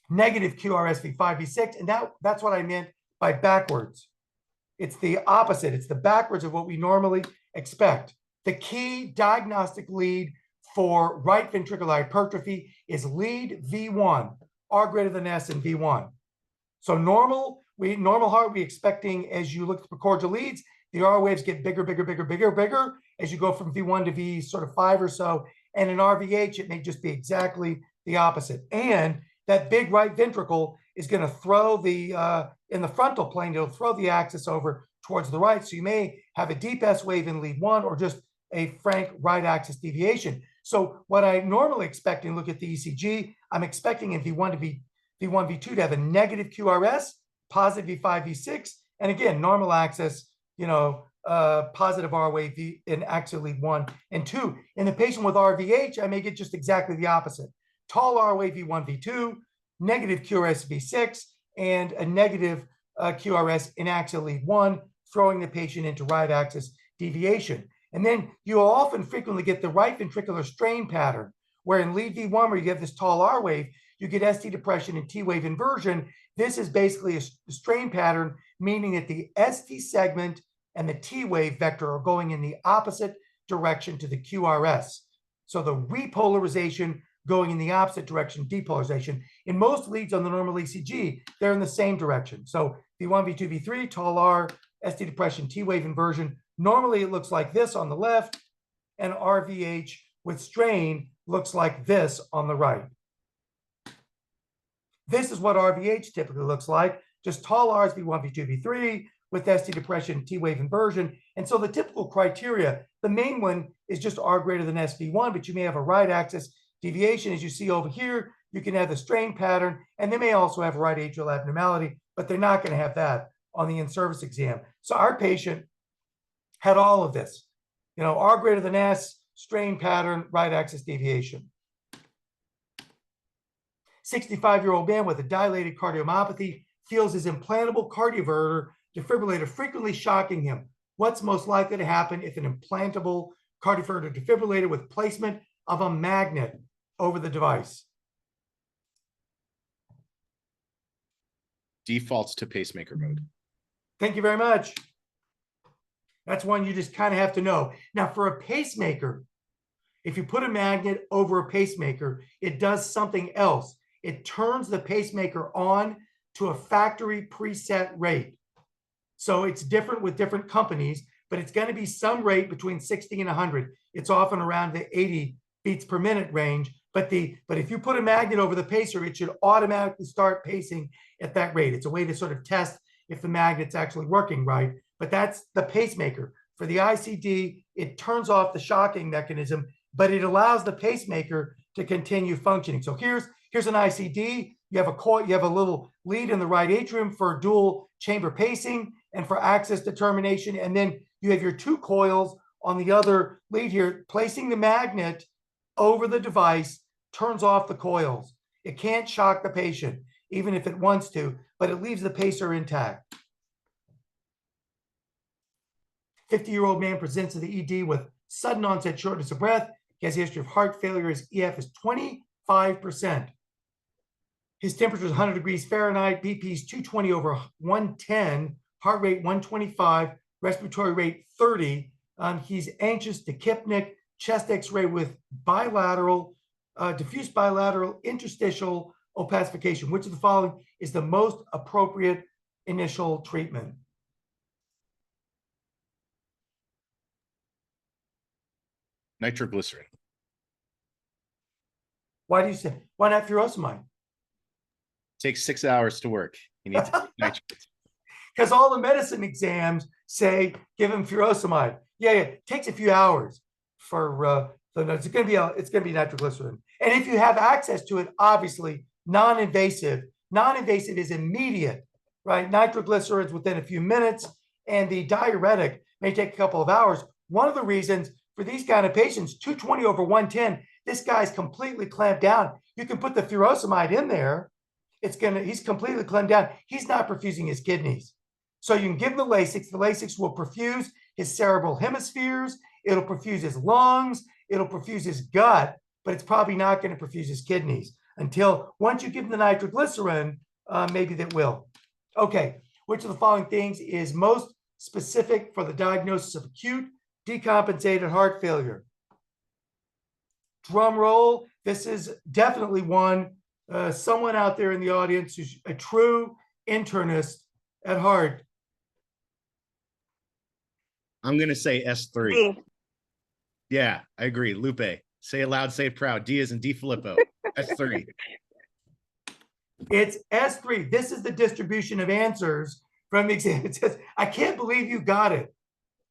negative QRS V5, V6. And that's what I meant by backwards. It's the opposite. It's the backwards of what we normally expect. The key diagnostic lead for right ventricular hypertrophy is lead V1, R greater than S in V1. So normal heart, we're expecting as you look at the precordial leads, the R waves get bigger, bigger, bigger, bigger, bigger as you go from V1 to V sort of 5 or so. And in RVH, it may just be exactly the opposite. And that big right ventricle is going to throw the, in the frontal plane, it'll throw the axis over towards the right. So you may have a deep S wave in lead 1 or just a frank right axis deviation. So what I normally expect and look at the ECG, I'm expecting in V1 to V1, V2 to have a negative QRS, positive V5, V6, and again, normal axis, you know, positive R wave in axial lead 1 and 2. In the patient with RVH, I may get just exactly the opposite. Tall R wave V1, V2, negative QRS V6, and a negative QRS in axial lead 1, throwing the patient into right axis deviation. And then you will often frequently get the right ventricular strain pattern, where in lead V1, where you have this tall R wave, you get ST depression and T wave inversion. This is basically a strain pattern, meaning that the ST segment and the T wave vector are going in the opposite direction to the QRS. So the repolarization going in the opposite direction, depolarization. In most leads on the normal ECG, they're in the same direction. So V1, V2, V3, tall R, ST depression, T wave inversion. Normally it looks like this on the left, and RVH with strain looks like this on the right. This is what RVH typically looks like, just tall R's, V1, V2, V3, with ST depression, T wave inversion. And so the typical criteria, the main one is just R greater than SV1, but you may have a right axis deviation. As you see over here, you can have the strain pattern, and they may also have a right atrial abnormality, but they're not going to have that on the in-service exam. So our patient had all of this, you know, R greater than S, strain pattern, right axis deviation. 65-year-old man with a dilated cardiomyopathy feels his implantable cardioverter defibrillator frequently shocking him. What's most likely to happen if an implantable cardioverter defibrillator with placement of a magnet over the device? Defaults to pacemaker mode. Thank you very much. That's one you just kind of have to know. Now, for a pacemaker, if you put a magnet over a pacemaker, it does something else. It turns the pacemaker on to a factory preset rate. So it's different with different companies, but it's going to be some rate between 60 and 100. It's often around the 80 beats per minute range. But if you put a magnet over the pacer, it should automatically start pacing at that rate. It's a way to sort of test if the magnet's actually working right. But that's the pacemaker. For the ICD, it turns off the shocking mechanism, but it allows the pacemaker to continue functioning. So here's an ICD. You have a coil, you have a little lead in the right atrium for dual chamber pacing and for access determination. And then you have your two coils on the other lead here. Placing the magnet over the device turns off the coils. It can't shock the patient, even if it wants to, but it leaves the pacer intact. 50-year-old man presents to the ED with sudden onset shortness of breath. He has a history of heart failure. His EF is 25%. His temperature is 100 degrees Fahrenheit. BP is 220 over 110. Heart rate 125. Respiratory rate 30. He's anxious, tachypnic, chest X-ray with bilateral, diffuse bilateral interstitial opacification. Which of the following is the most appropriate initial treatment? Nitroglycerin. Why do you say, why not furosemide? Takes 6 hours to work. You need to take nitrogen. Because all the medicine exams say give him furosemide. Yeah, it takes a few hours for it's going to be nitroglycerin. And if you have access to it, obviously non-invasive. Non-invasive is immediate, right? Nitroglycerins within a few minutes, and the diuretic may take a couple of hours. One of the reasons for these kind of patients, 220 over 110, this guy's completely clamped down. You can put the furosemide in there. He's completely clamped down. He's not perfusing his kidneys. So you can give him the Lasix. The Lasix will perfuse his cerebral hemispheres. It'll perfuse his lungs. It'll perfuse his gut, but it's probably not going to perfuse his kidneys until once you give him the nitroglycerin, maybe that will. Okay, which of the following things is most specific for the diagnosis of acute decompensated heart failure? Drum roll. This is definitely one. Someone out there in the audience who's a true internist at heart. I'm going to say S3. D. Yeah, I agree. Lupe. Say it loud, say it proud. D is in D Filippo. S3. It's S3. This is the distribution of answers from the exam. It says, I can't believe you got it.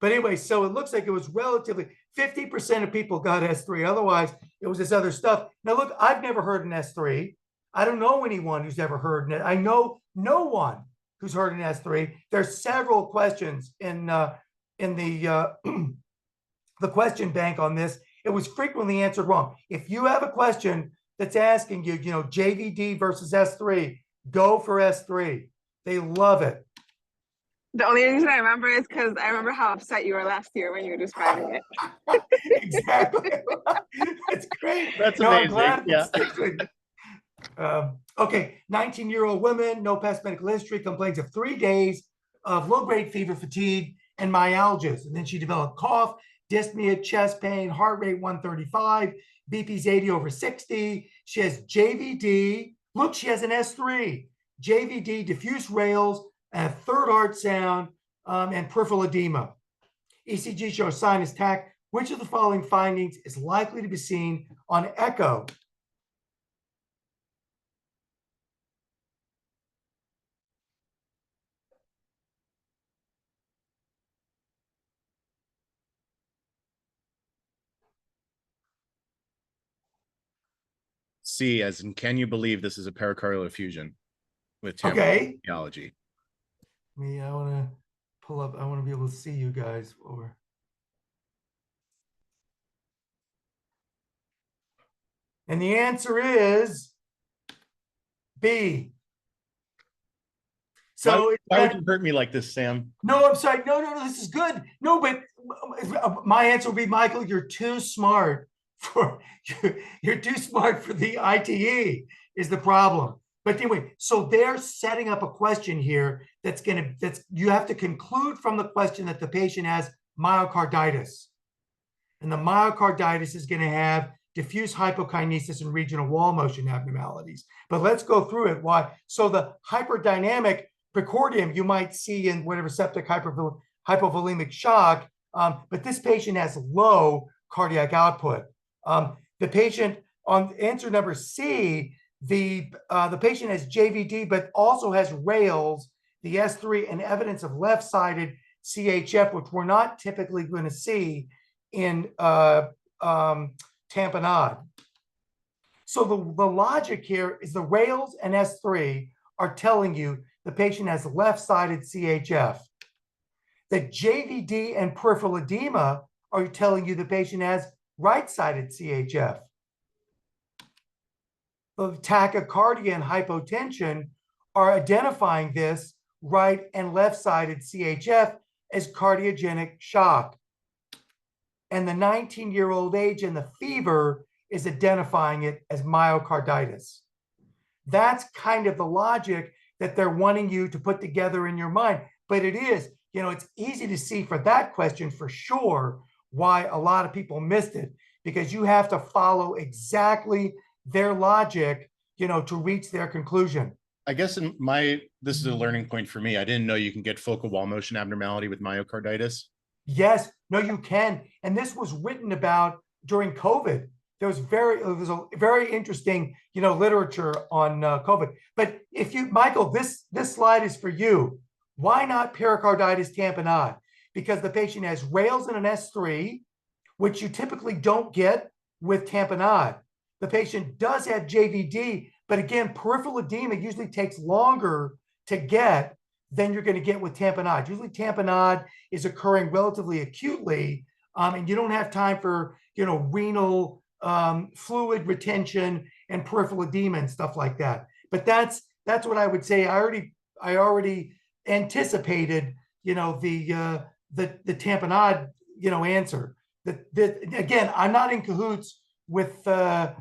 But anyway, so it looks like it was relatively 50% of people got S3. Otherwise, it was this other stuff. Now, look, I've never heard an S3. I don't know anyone who's ever heard it. I know no one who's heard an S3. There's several questions in the the question bank on this. It was frequently answered wrong. If you have a question that's asking you, JVD versus S3, go for S3. They love it. The only reason I remember is because I remember how upset you were last year when you were describing it. Exactly. That's great. That's I'm amazing. glad Yeah. it sticks with you. Okay, 19-year-old woman, no past medical history, complains of 3 days of low-grade fever, fatigue, and myalgias. And then she developed cough, dyspnea, chest pain, heart rate 135, BP's 80 over 60. She has JVD. Look, she has an S3. JVD, diffuse rales, and a third heart sound, and peripheral edema. ECG shows sinus tach. Which of the following findings is likely to be seen on echo? C as in, can you believe this is a pericardial effusion with Okay. Cardiology? I want to pull up. I want to be able to see you guys. And the answer is B. So why would you hurt me like this, Sam? No, I'm sorry. No, this is good. No, but my answer would be, Michael, you're too smart for you're too smart for the ITE is the problem. But anyway, so they're setting up a question here that's you have to conclude from the question that the patient has myocarditis. And the myocarditis is going to have diffuse hypokinesis and regional wall motion abnormalities. But let's go through it. Why? So the hyperdynamic precordium you might see in whatever septic hypovolemic shock, but this patient has low cardiac output. The patient on answer number C, the patient has JVD, but also has rales, the S3, and evidence of left-sided CHF, which we're not typically going to see in tamponade. So the logic here is the rales and S3 are telling you the patient has left-sided CHF. The JVD and peripheral edema are telling you the patient has right-sided CHF. The tachycardia and hypotension are identifying this right and left-sided CHF as cardiogenic shock. And the 19-year-old age and the fever is identifying it as myocarditis. That's kind of the logic that they're wanting you to put together in your mind. But it is, it's easy to see for that question for sure why a lot of people missed it, because you have to follow exactly their logic, to reach their conclusion. I guess this is a learning point for me. I didn't know you can get focal wall motion abnormality with myocarditis. Yes, no, you can. And this was written about during COVID. There was a very interesting, literature on COVID. But Michael, this slide is for you. Why not pericarditis tamponade? Because the patient has rales and an S3, which you typically don't get with tamponade. The patient does have JVD, but again, peripheral edema usually takes longer to get than you're going to get with tamponade. Usually tamponade is occurring relatively acutely, and you don't have time for, renal fluid retention and peripheral edema and stuff like that. But that's what I would say. I already anticipated, the tamponade, answer. Again, I'm not in cahoots with the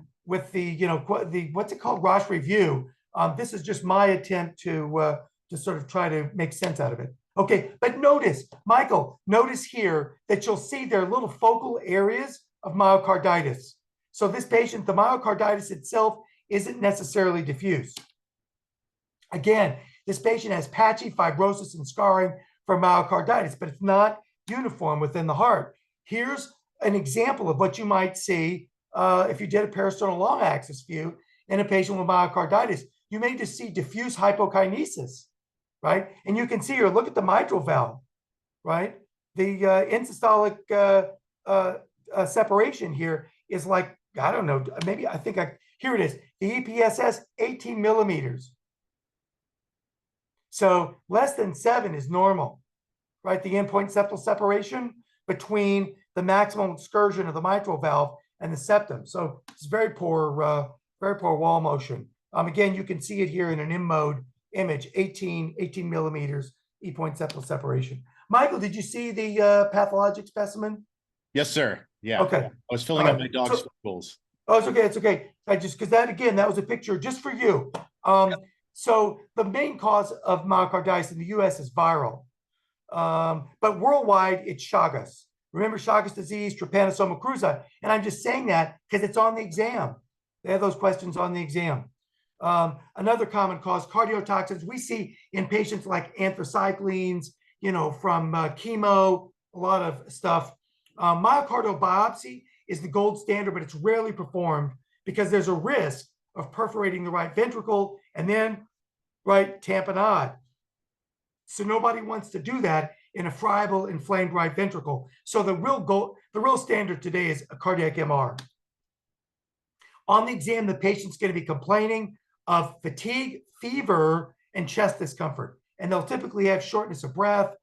what's it called, Roche review. This is just my attempt to sort of try to make sense out of it. Okay, but notice, Michael, notice here that you'll see there are little focal areas of myocarditis. So this patient, the myocarditis itself isn't necessarily diffuse. Again, this patient has patchy fibrosis and scarring from myocarditis, but it's not uniform within the heart. Here's an example of what you might see if you did a peristernal long axis view in a patient with myocarditis. You may just see diffuse hypokinesis, right? And you can see here, look at the mitral valve, right? The insystolic separation here is like, I don't know, maybe here it is. The EPSS, 18 millimeters. So less than 7 is normal, right? The endpoint septal separation between the maximal excursion of the mitral valve and the septum. So it's very poor wall motion. Again, you can see it here in an in-mode image, 18 millimeters, E-point septal separation. Michael, did you see the pathologic specimen? Yes, sir. Yeah. Okay. I was filling up my dog's spectacles. Oh, it's okay. It's okay. Because that was a picture just for you. So the main cause of myocarditis in the US is viral. But worldwide, it's Chagas. Remember Chagas disease, trypanosoma cruzi. And I'm just saying that because it's on the exam. They have those questions on the exam. Another common cause, cardiotoxins, we see in patients like anthracyclines, from chemo, a lot of stuff. Myocardial biopsy is the gold standard, but it's rarely performed because there's a risk of perforating the right ventricle and then tamponade. So nobody wants to do that in a friable, inflamed right ventricle. So the real standard today is a cardiac MR. On the exam, the patient's going to be complaining of fatigue, fever, and chest discomfort. And they'll typically have shortness of breath,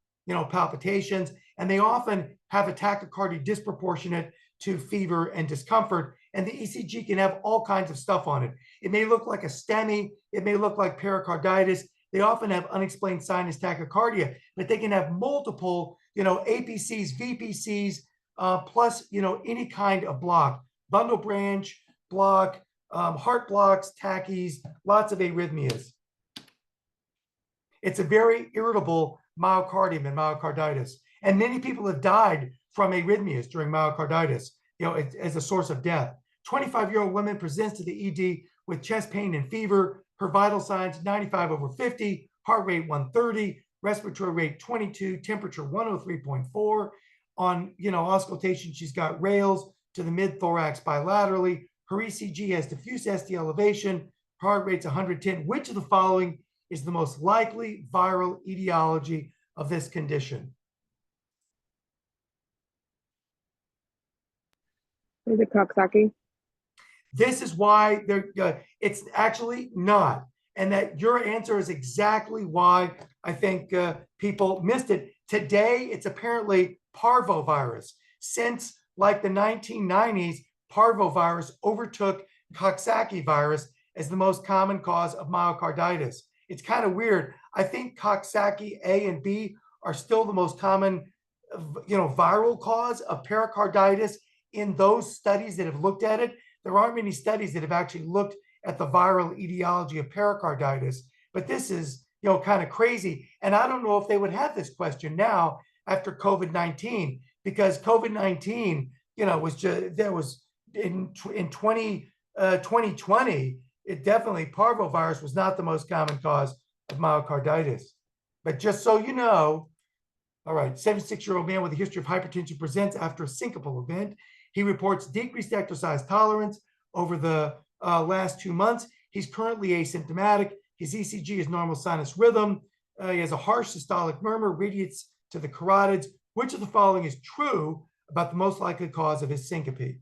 palpitations, and they often have a tachycardia disproportionate to fever and discomfort. And the ECG can have all kinds of stuff on it. It may look like a STEMI. It may look like pericarditis. They often have unexplained sinus tachycardia, but they can have multiple, APCs, VPCs, plus, any kind of block, bundle branch block, heart blocks, tachys, lots of arrhythmias. It's a very irritable myocardium and myocarditis. And many people have died from arrhythmias during myocarditis, as a source of death. 25-year-old woman presents to the ED with chest pain and fever. Her vital signs 95/50, heart rate 130, respiratory rate 22, temperature 103.4. On auscultation, she's got rales to the mid-thorax bilaterally. Her ECG has diffuse ST elevation. Heart rate's 110. Which of the following is the most likely viral etiology of this condition? Is it Coxsackie? This is why it's actually not. And that your answer is exactly why I think people missed it. Today, it's apparently parvovirus. Since like the 1990s, parvovirus overtook Coxsackie virus as the most common cause of myocarditis. It's kind of weird. I think Coxsackie A and B are still the most common, viral cause of pericarditis in those studies that have looked at it. There aren't many studies that have actually looked at the viral etiology of pericarditis, but this is, kind of crazy. And I don't know if they would have this question now after COVID-19, because COVID-19, was just, there was in 2020, it definitely, parvovirus was not the most common cause of myocarditis. But just so you know, all right, 76-year-old man with a history of hypertension presents after a syncopal event. He reports decreased exercise tolerance over the last 2 months. He's currently asymptomatic. His ECG is normal sinus rhythm. He has a harsh systolic murmur, radiates to the carotids. Which of the following is true about the most likely cause of his syncope?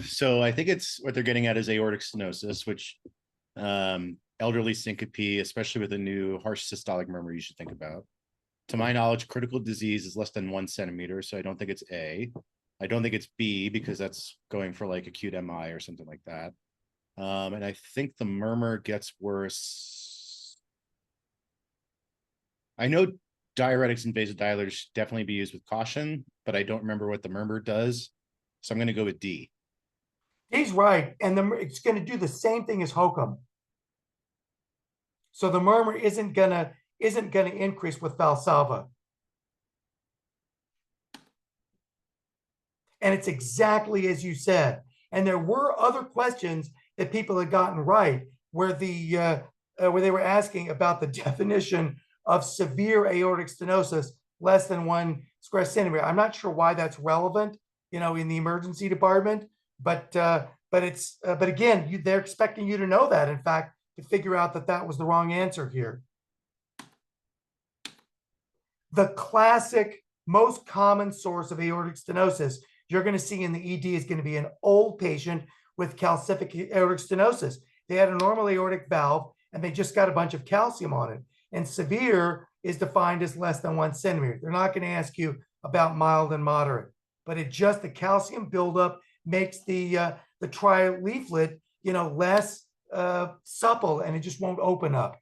So I think it's what they're getting at is aortic stenosis, which elderly syncope, especially with a new harsh systolic murmur, you should think about. To my knowledge, critical disease is less than 1 centimeter, so I don't think it's A. I don't think it's B because that's going for like acute MI or something like that. And I think the murmur gets worse. I know diuretics and vasodilators should definitely be used with caution, but I don't remember what the murmur does. So I'm going to go with D. He's right. And it's going to do the same thing as hokum. So the murmur isn't gonna increase with Valsalva. And it's exactly as you said. And there were other questions that people had gotten right, where they were asking about the definition of severe aortic stenosis less than 1 square centimeter. I'm not sure why that's relevant, in the emergency department, but again, they're expecting you to know that. In fact, to figure out that was the wrong answer here. The classic, most common source of aortic stenosis you're going to see in the ED is going to be an old patient with calcific aortic stenosis. They had a normal aortic valve and they just got a bunch of calcium on it. And severe is defined as less than 1 centimeter. They're not going to ask you about mild and moderate, but the calcium buildup makes the tri-leaflet, less supple, and it just won't open up.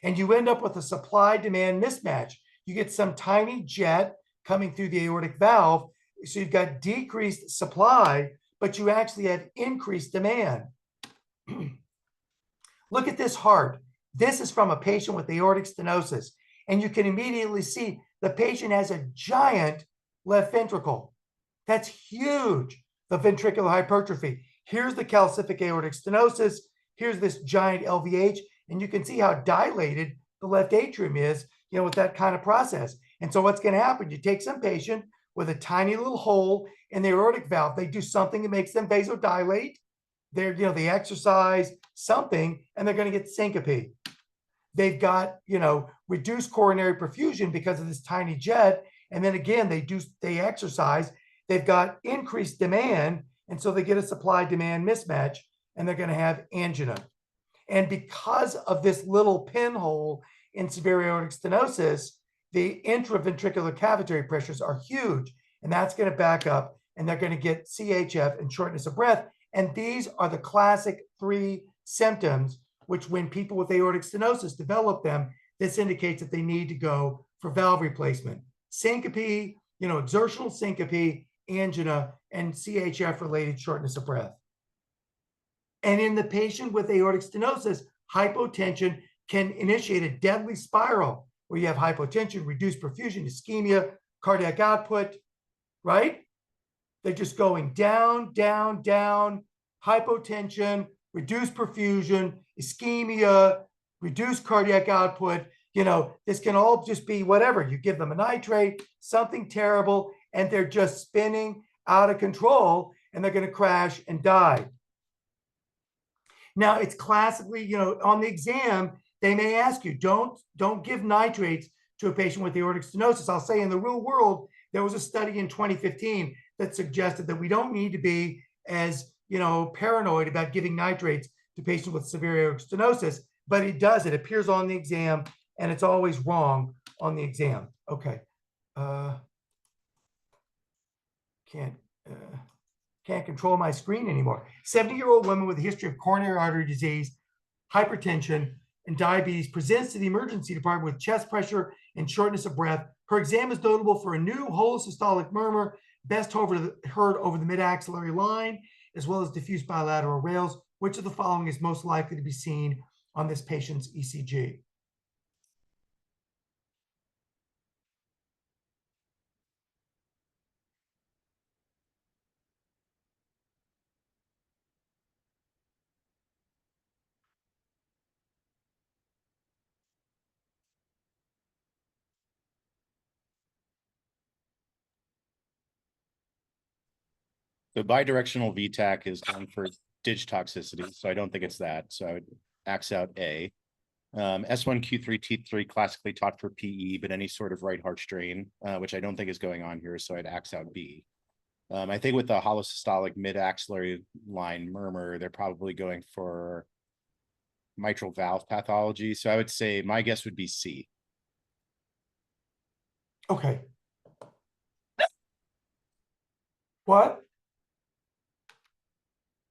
And you end up with a supply-demand mismatch. You get some tiny jet coming through the aortic valve, so you've got decreased supply, but you actually have increased demand. Look at this heart. This is from a patient with aortic stenosis, and you can immediately see the patient has a giant left ventricle. That's huge, the ventricular hypertrophy. Here's the calcific aortic stenosis. Here's this giant LVH, and you can see how dilated the left atrium is, with that kind of process. And so what's going to happen? You take some patient with a tiny little hole in the aortic valve. They do something that makes them vasodilate. They exercise something, and they're going to get syncope. They've got, reduced coronary perfusion because of this tiny jet. And then again, they exercise. They've got increased demand. And so they get a supply-demand mismatch, and they're going to have angina. And because of this little pinhole in severe aortic stenosis, the intraventricular cavitary pressures are huge, and that's going to back up, and they're going to get CHF and shortness of breath. And these are the classic 3 symptoms, which when people with aortic stenosis develop them, this indicates that they need to go for valve replacement. Syncope, exertional syncope, angina, and CHF-related shortness of breath. And in the patient with aortic stenosis, hypotension can initiate a deadly spiral where you have hypotension, reduced perfusion, ischemia, cardiac output, right? They're just going down, down, down, hypotension, reduced perfusion, ischemia, reduced cardiac output. You know, this can all just be whatever. You give them a nitrate, something terrible, and they're just spinning out of control, and they're going to crash and die. Now, it's classically, you know, on the exam, they may ask you, don't give nitrates to a patient with aortic stenosis. I'll say in the real world, there was a study in 2015 that suggested that we don't need to be as, you know, paranoid about giving nitrates to patients with severe aortic stenosis, but it does. It appears on the exam, and it's always wrong on the exam. Okay. Can't control my screen anymore. 70-year-old woman with a history of coronary artery disease, hypertension, and diabetes presents to the emergency department with chest pressure and shortness of breath. Her exam is notable for a new holosystolic murmur, best heard over the mid-axillary line, as well as diffuse bilateral rales. Which of the following is most likely to be seen on this patient's ECG? The bidirectional VTAC is going for dig toxicity, so I don't think it's that. So I would X out A. S1Q3T3 classically taught for PE, but any sort of right heart strain, which I don't think is going on here, so I'd X out B. I think with the holosystolic mid-axillary line murmur, they're probably going for mitral valve pathology. So I would say my guess would be C. Okay. What?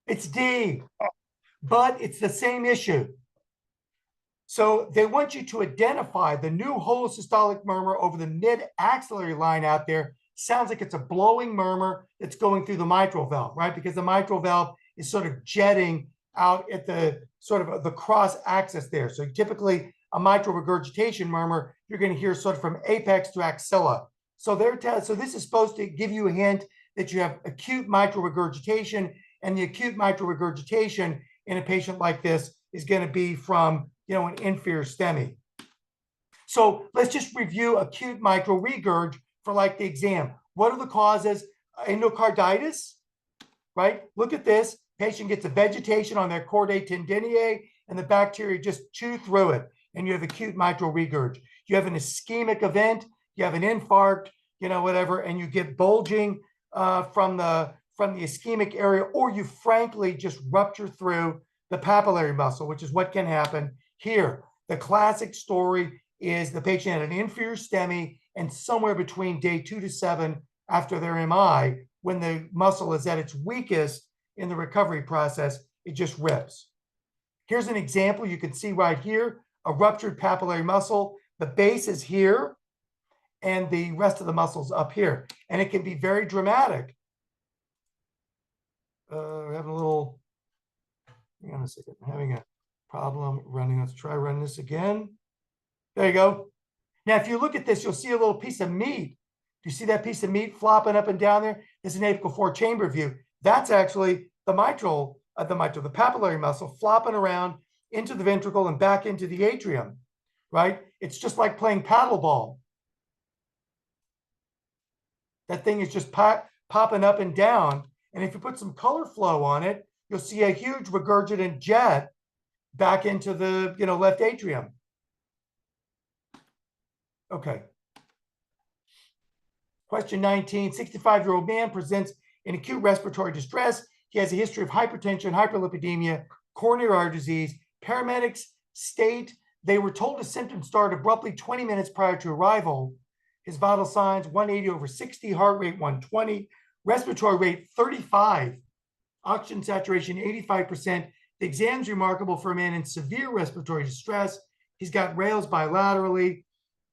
It's D, but it's the same issue. So they want you to identify the new holosystolic murmur over the mid-axillary line out there. Sounds like it's a blowing murmur that's going through the mitral valve, right? Because the mitral valve is sort of jetting out at the sort of the cross axis there. So typically a mitral regurgitation murmur, you're going to hear sort of from apex to axilla. So so this is supposed to give you a hint that you have acute mitral regurgitation, and the acute mitral regurgitation in a patient like this is going to be from, you know, an inferior STEMI. So let's just review acute mitral regurg for like the exam. What are the causes? Endocarditis, right? Look at this. Patient gets a vegetation on their chordae tendineae, and the bacteria just chew through it, and you have acute mitral regurg. You have an ischemic event, you have an infarct, you know, whatever, and you get bulging from the ischemic area, or you frankly just rupture through the papillary muscle, which is what can happen here. The classic story is the patient had an inferior STEMI, and somewhere between day 2 to 7 after their MI, when the muscle is at its weakest in the recovery process, it just rips. Here's an example you can see right here, a ruptured papillary muscle. The base is here, and the rest of the muscles up here. And it can be very dramatic. We're having a little, hang on a second, I'm having a problem running. Let's try running this again. There you go. Now, if you look at this, you'll see a little piece of meat. Do you see that piece of meat flopping up and down there? This is an apical 4 chamber view. That's actually the mitral, the papillary muscle flopping around into the ventricle and back into the atrium, right? It's just like playing paddleball. That thing is just popping up and down. And if you put some color flow on it, you'll see a huge regurgitant jet back into the, you know, left atrium. Okay. Question 19, 65-year-old man presents in acute respiratory distress. He has a history of hypertension, hyperlipidemia, coronary artery disease. Paramedics state they were told his symptoms started abruptly 20 minutes prior to arrival. His vital signs, 180/60, heart rate 120, respiratory rate 35, oxygen saturation 85%. The exam's remarkable for a man in severe respiratory distress. He's got rales bilaterally.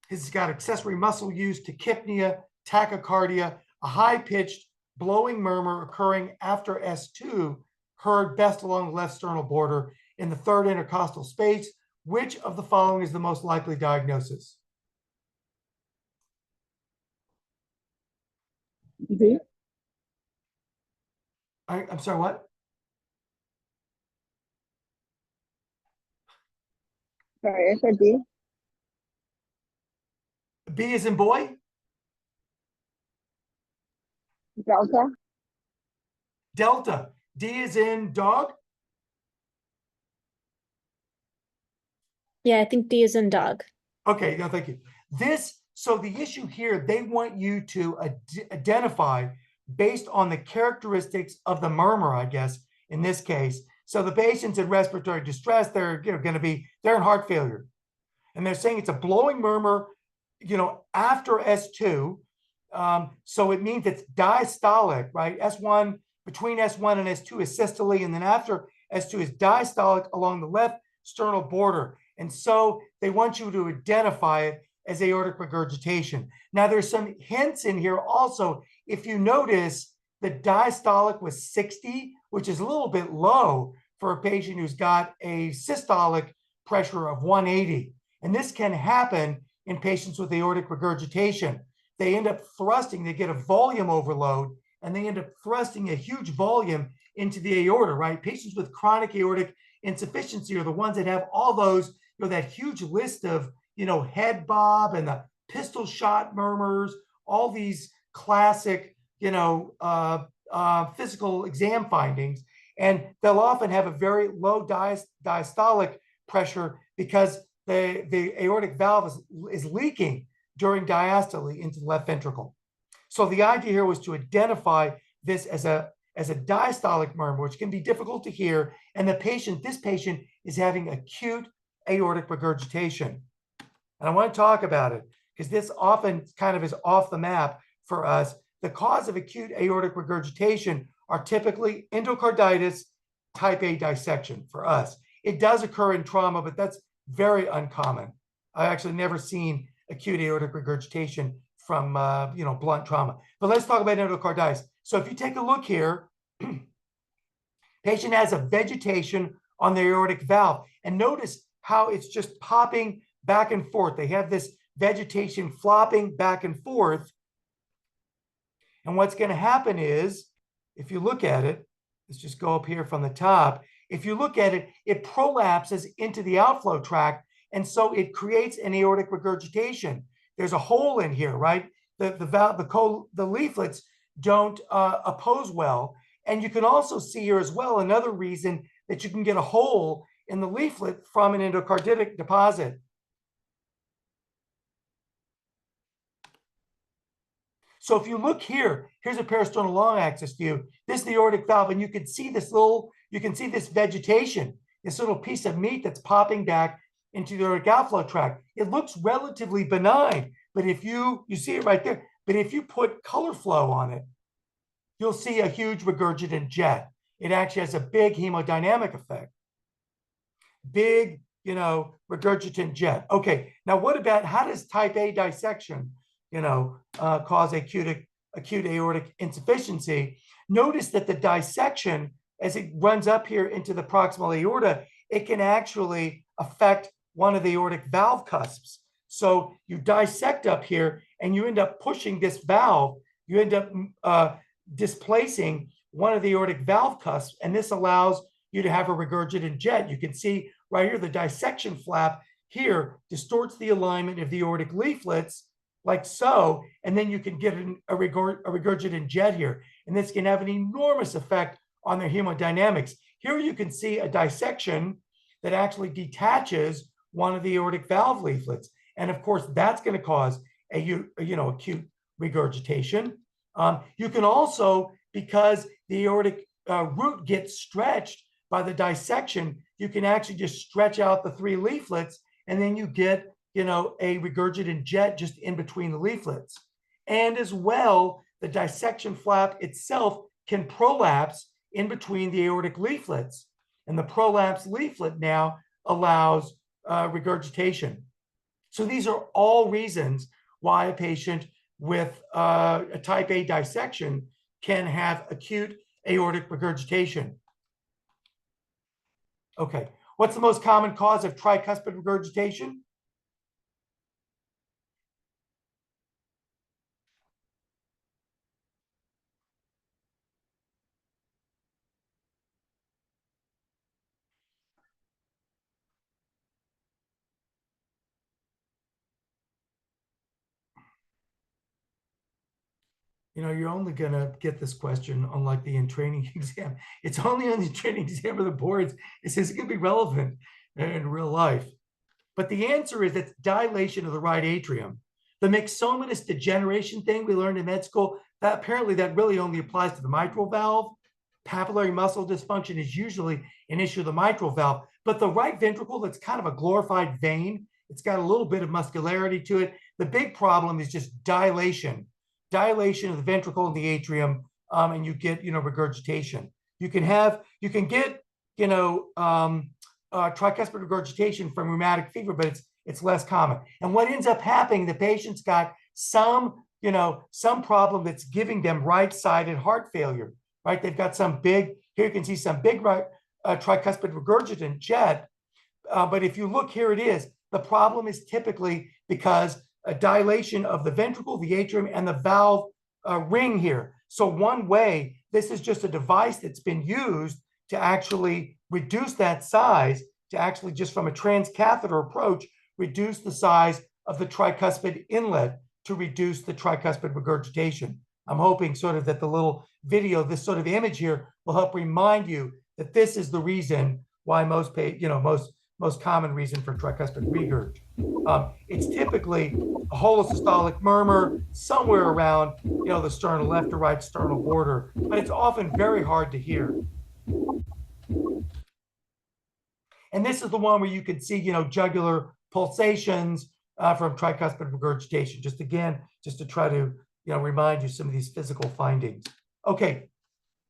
He's got accessory muscle use, tachypnea, tachycardia, a high-pitched blowing murmur occurring after S2, heard best along the left sternal border in the third intercostal space. Which of the following is the most likely diagnosis? D. I'm sorry, what? Sorry, I said D. B is in boy? Delta. Delta. D is in dog? Yeah, I think D is in dog. Okay, no, thank you. So the issue here, they want you to identify based on the characteristics of the murmur, I guess, in this case. So the patient's in respiratory distress, they're they're in heart failure. And they're saying it's a blowing murmur, after S2. So it means it's diastolic, right? S1, between S1 and S2 is systole, and then after S2 is diastolic along the left sternal border. And so they want you to identify it as aortic regurgitation. Now, there's some hints in here also. If you notice, the diastolic was 60, which is a little bit low for a patient who's got a systolic pressure of 180. And this can happen in patients with aortic regurgitation. They end up thrusting, they get a volume overload, and they end up thrusting a huge volume into the aorta, right? Patients with chronic aortic insufficiency are the ones that have all those, that huge list of, head bob and the pistol shot murmurs, all these classic, physical exam findings. And they'll often have a very low diastolic pressure because the aortic valve is leaking during diastole into the left ventricle. So the idea here was to identify this as a diastolic murmur, which can be difficult to hear. And this patient is having acute aortic regurgitation. And I want to talk about it because this often kind of is off the map for us. The cause of acute aortic regurgitation are typically endocarditis, type A dissection for us. It does occur in trauma, but that's very uncommon. I've actually never seen acute aortic regurgitation from blunt trauma. But let's talk about endocarditis. So if you take a look here, patient has a vegetation on the aortic valve, and notice how it's just popping back and forth. They have this vegetation flopping back and forth. And what's going to happen is, if you look at it, let's just go up here from the top. If you look at it, it prolapses into the outflow tract, and so it creates an aortic regurgitation. There's a hole in here, right? The leaflets don't oppose well. And you can also see here as well another reason that you can get a hole in the leaflet from an endocarditic deposit. So if you look here, here's a parasternal long axis view. This is the aortic valve, and you can see this vegetation, this little piece of meat that's popping back into the aortic outflow tract. It looks relatively benign, but if you see it right there, but if you put color flow on it, you'll see a huge regurgitant jet. It actually has a big hemodynamic effect. Big, regurgitant jet. Okay, now what about, how does type A dissection, cause acute aortic insufficiency? Notice that the dissection, as it runs up here into the proximal aorta, it can actually affect one of the aortic valve cusps. So you dissect up here and you end up pushing this valve, you end up displacing one of the aortic valve cusps, and this allows you to have a regurgitant jet. You can see right here, the dissection flap here distorts the alignment of the aortic leaflets like so, and then you can get a regurgitant jet here. And this can have an enormous effect on their hemodynamics. Here you can see a dissection that actually detaches one of the aortic valve leaflets. And of course, that's going to cause acute regurgitation. You can also, because the aortic root gets stretched by the dissection, you can actually just stretch out the three leaflets, and then you get a regurgitant jet just in between the leaflets. And as well, the dissection flap itself can prolapse in between the aortic leaflets. And the prolapsed leaflet now allows regurgitation. So these are all reasons why a patient with a type A dissection can have acute aortic regurgitation. Okay, what's the most common cause of tricuspid regurgitation? You know, you're only going to get this question, unlike the in-training exam. It's only on the training exam or the boards. It says it can be relevant in real life. But the answer is it's dilation of the right atrium. The myxomatous degeneration thing we learned in med school, that apparently that really only applies to the mitral valve. Papillary muscle dysfunction is usually an issue of the mitral valve. But the right ventricle, that's kind of a glorified vein. It's got a little bit of muscularity to it. The big problem is just dilation of the ventricle and the atrium, and you get, regurgitation. You can get, tricuspid regurgitation from rheumatic fever, but it's less common. And what ends up happening, the patient's got some problem that's giving them right-sided heart failure, right? They've got some big, here you can see some big right tricuspid regurgitant jet. But if you look, here it is. The problem is typically because a dilation of the ventricle, the atrium, and the valve ring here. So one way, this is just a device that's been used to actually reduce that size, to actually just from a transcatheter approach, reduce the size of the tricuspid inlet to reduce the tricuspid regurgitation. I'm hoping sort of that the little video, this sort of image here, will help remind you that this is the reason why most common reason for tricuspid regurg. It's typically a holosystolic murmur somewhere around, the sternal left or right sternal border, but it's often very hard to hear. And this is the one where you can see, jugular pulsations from tricuspid regurgitation. Just to try to, remind you some of these physical findings. Okay,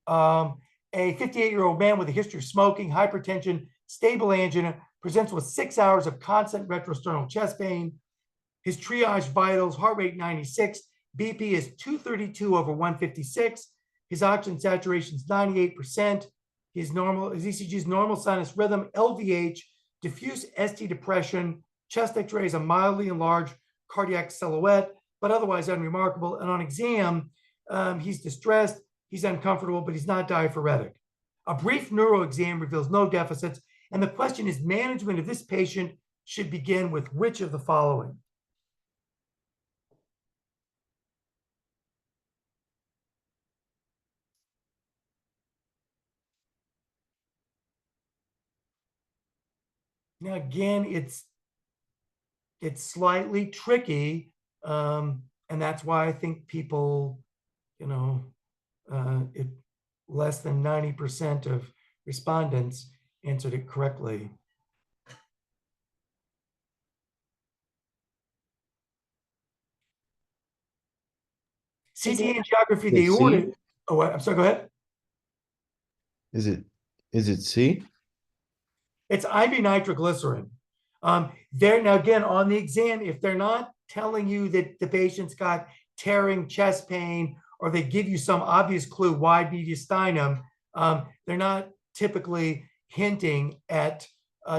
a 58-year-old man with a history of smoking, hypertension, stable angina, presents with 6 hours of constant retrosternal chest pain. His triage vitals, heart rate 96, BP is 232/156. His oxygen saturation is 98%. His ECG is normal sinus rhythm, LVH, diffuse ST depression, chest X-ray is a mildly enlarged cardiac silhouette, but otherwise unremarkable. And on exam, he's distressed, he's uncomfortable, but he's not diaphoretic. A brief neuro exam reveals no deficits. And the question is, management of this patient should begin with which of the following? Now, again, it's slightly tricky, and that's why I think people, less than 90% of respondents answered it correctly. CT angiography, the aortic. Oh, I'm sorry, go ahead. Is it C? It's IV nitroglycerin. There now again on the exam, if they're not telling you that the patient's got tearing chest pain, or they give you some obvious clue, wide mediastinum, they're not typically hinting at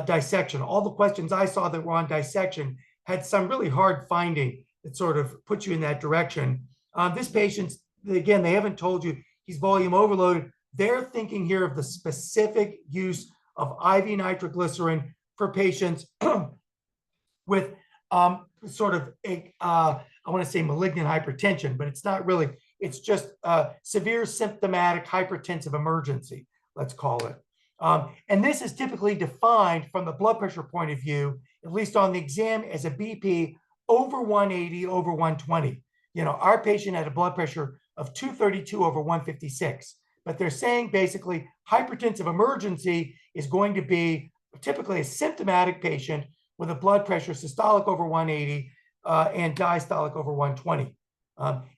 dissection. All the questions I saw that were on dissection had some really hard finding that sort of put you in that direction. This patient, again, they haven't told you he's volume overloaded. They're thinking here of the specific use of IV nitroglycerin for patients with sort of I want to say malignant hypertension, but it's not really. It's just severe symptomatic hypertensive emergency, let's call it. And this is typically defined from the blood pressure point of view, at least on the exam, as a BP over 180/120. Our patient had a blood pressure of 232/156, but they're saying basically hypertensive emergency is going to be typically a symptomatic patient with a blood pressure systolic over 180 and diastolic over 120.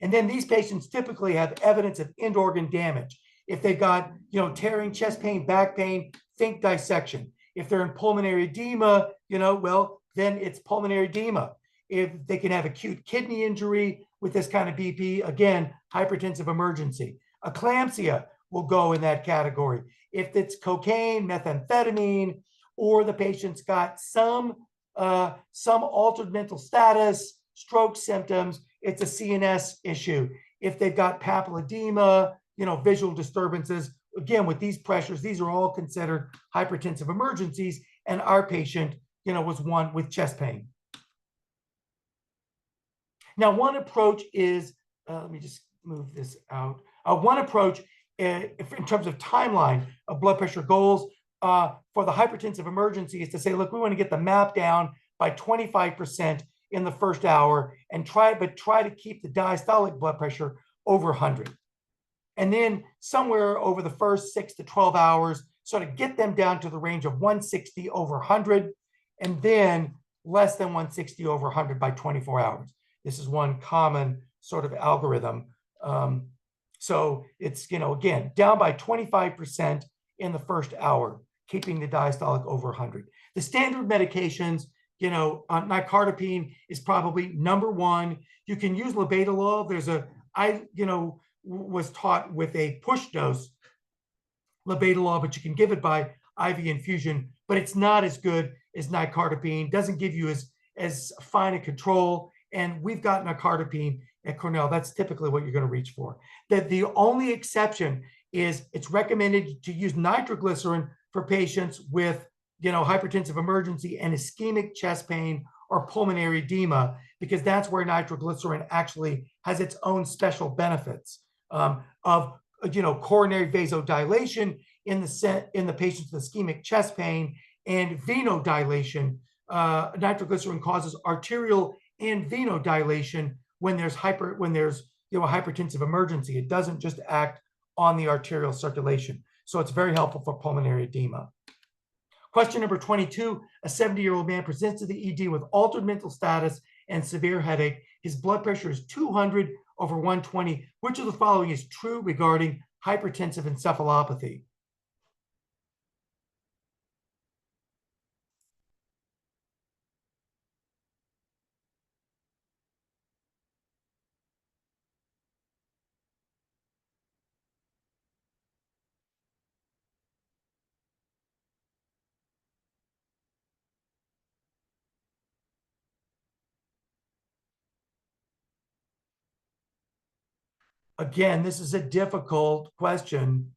And then these patients typically have evidence of end organ damage. If they've got, tearing chest pain, back pain, think dissection. If they're in pulmonary edema, well, then it's pulmonary edema. If they can have acute kidney injury with this kind of BP, again, hypertensive emergency. Eclampsia will go in that category. If it's cocaine, methamphetamine, or the patient's got some altered mental status, stroke symptoms, it's a CNS issue. If they've got papilledema, visual disturbances, again, with these pressures, these are all considered hypertensive emergencies. And our patient, was one with chest pain. Now, one approach is, let me just move this out. One approach in terms of timeline of blood pressure goals for the hypertensive emergency is to say, look, we want to get the MAP down by 25% in the first hour and try to keep the diastolic blood pressure over 100. And then somewhere over the first 6 to 12 hours, sort of get them down to the range of 160 over 100, and then less than 160 over 100 by 24 hours. This is one common sort of algorithm. So it's, again, down by 25% in the first hour, keeping the diastolic over 100. The standard medications, nicardipine is probably number one. You can use labetalol. I was taught with a push dose labetalol, but you can give it by IV infusion, but it's not as good as nicardipine, doesn't give you as fine a control. And we've got nicardipine at Cornell. That's typically what you're going to reach for. That the only exception is it's recommended to use nitroglycerin for patients with, hypertensive emergency and ischemic chest pain or pulmonary edema, because that's where nitroglycerin actually has its own special benefits of, coronary vasodilation in the patients with ischemic chest pain and venodilation. Nitroglycerin causes arterial and venodilation when there's a hypertensive emergency. It doesn't just act on the arterial circulation. So it's very helpful for pulmonary edema. Question number 22, a 70-year-old man presents to the ED with altered mental status and severe headache. His blood pressure is 200 over 120. Which of the following is true regarding hypertensive encephalopathy? Again, this is a difficult question.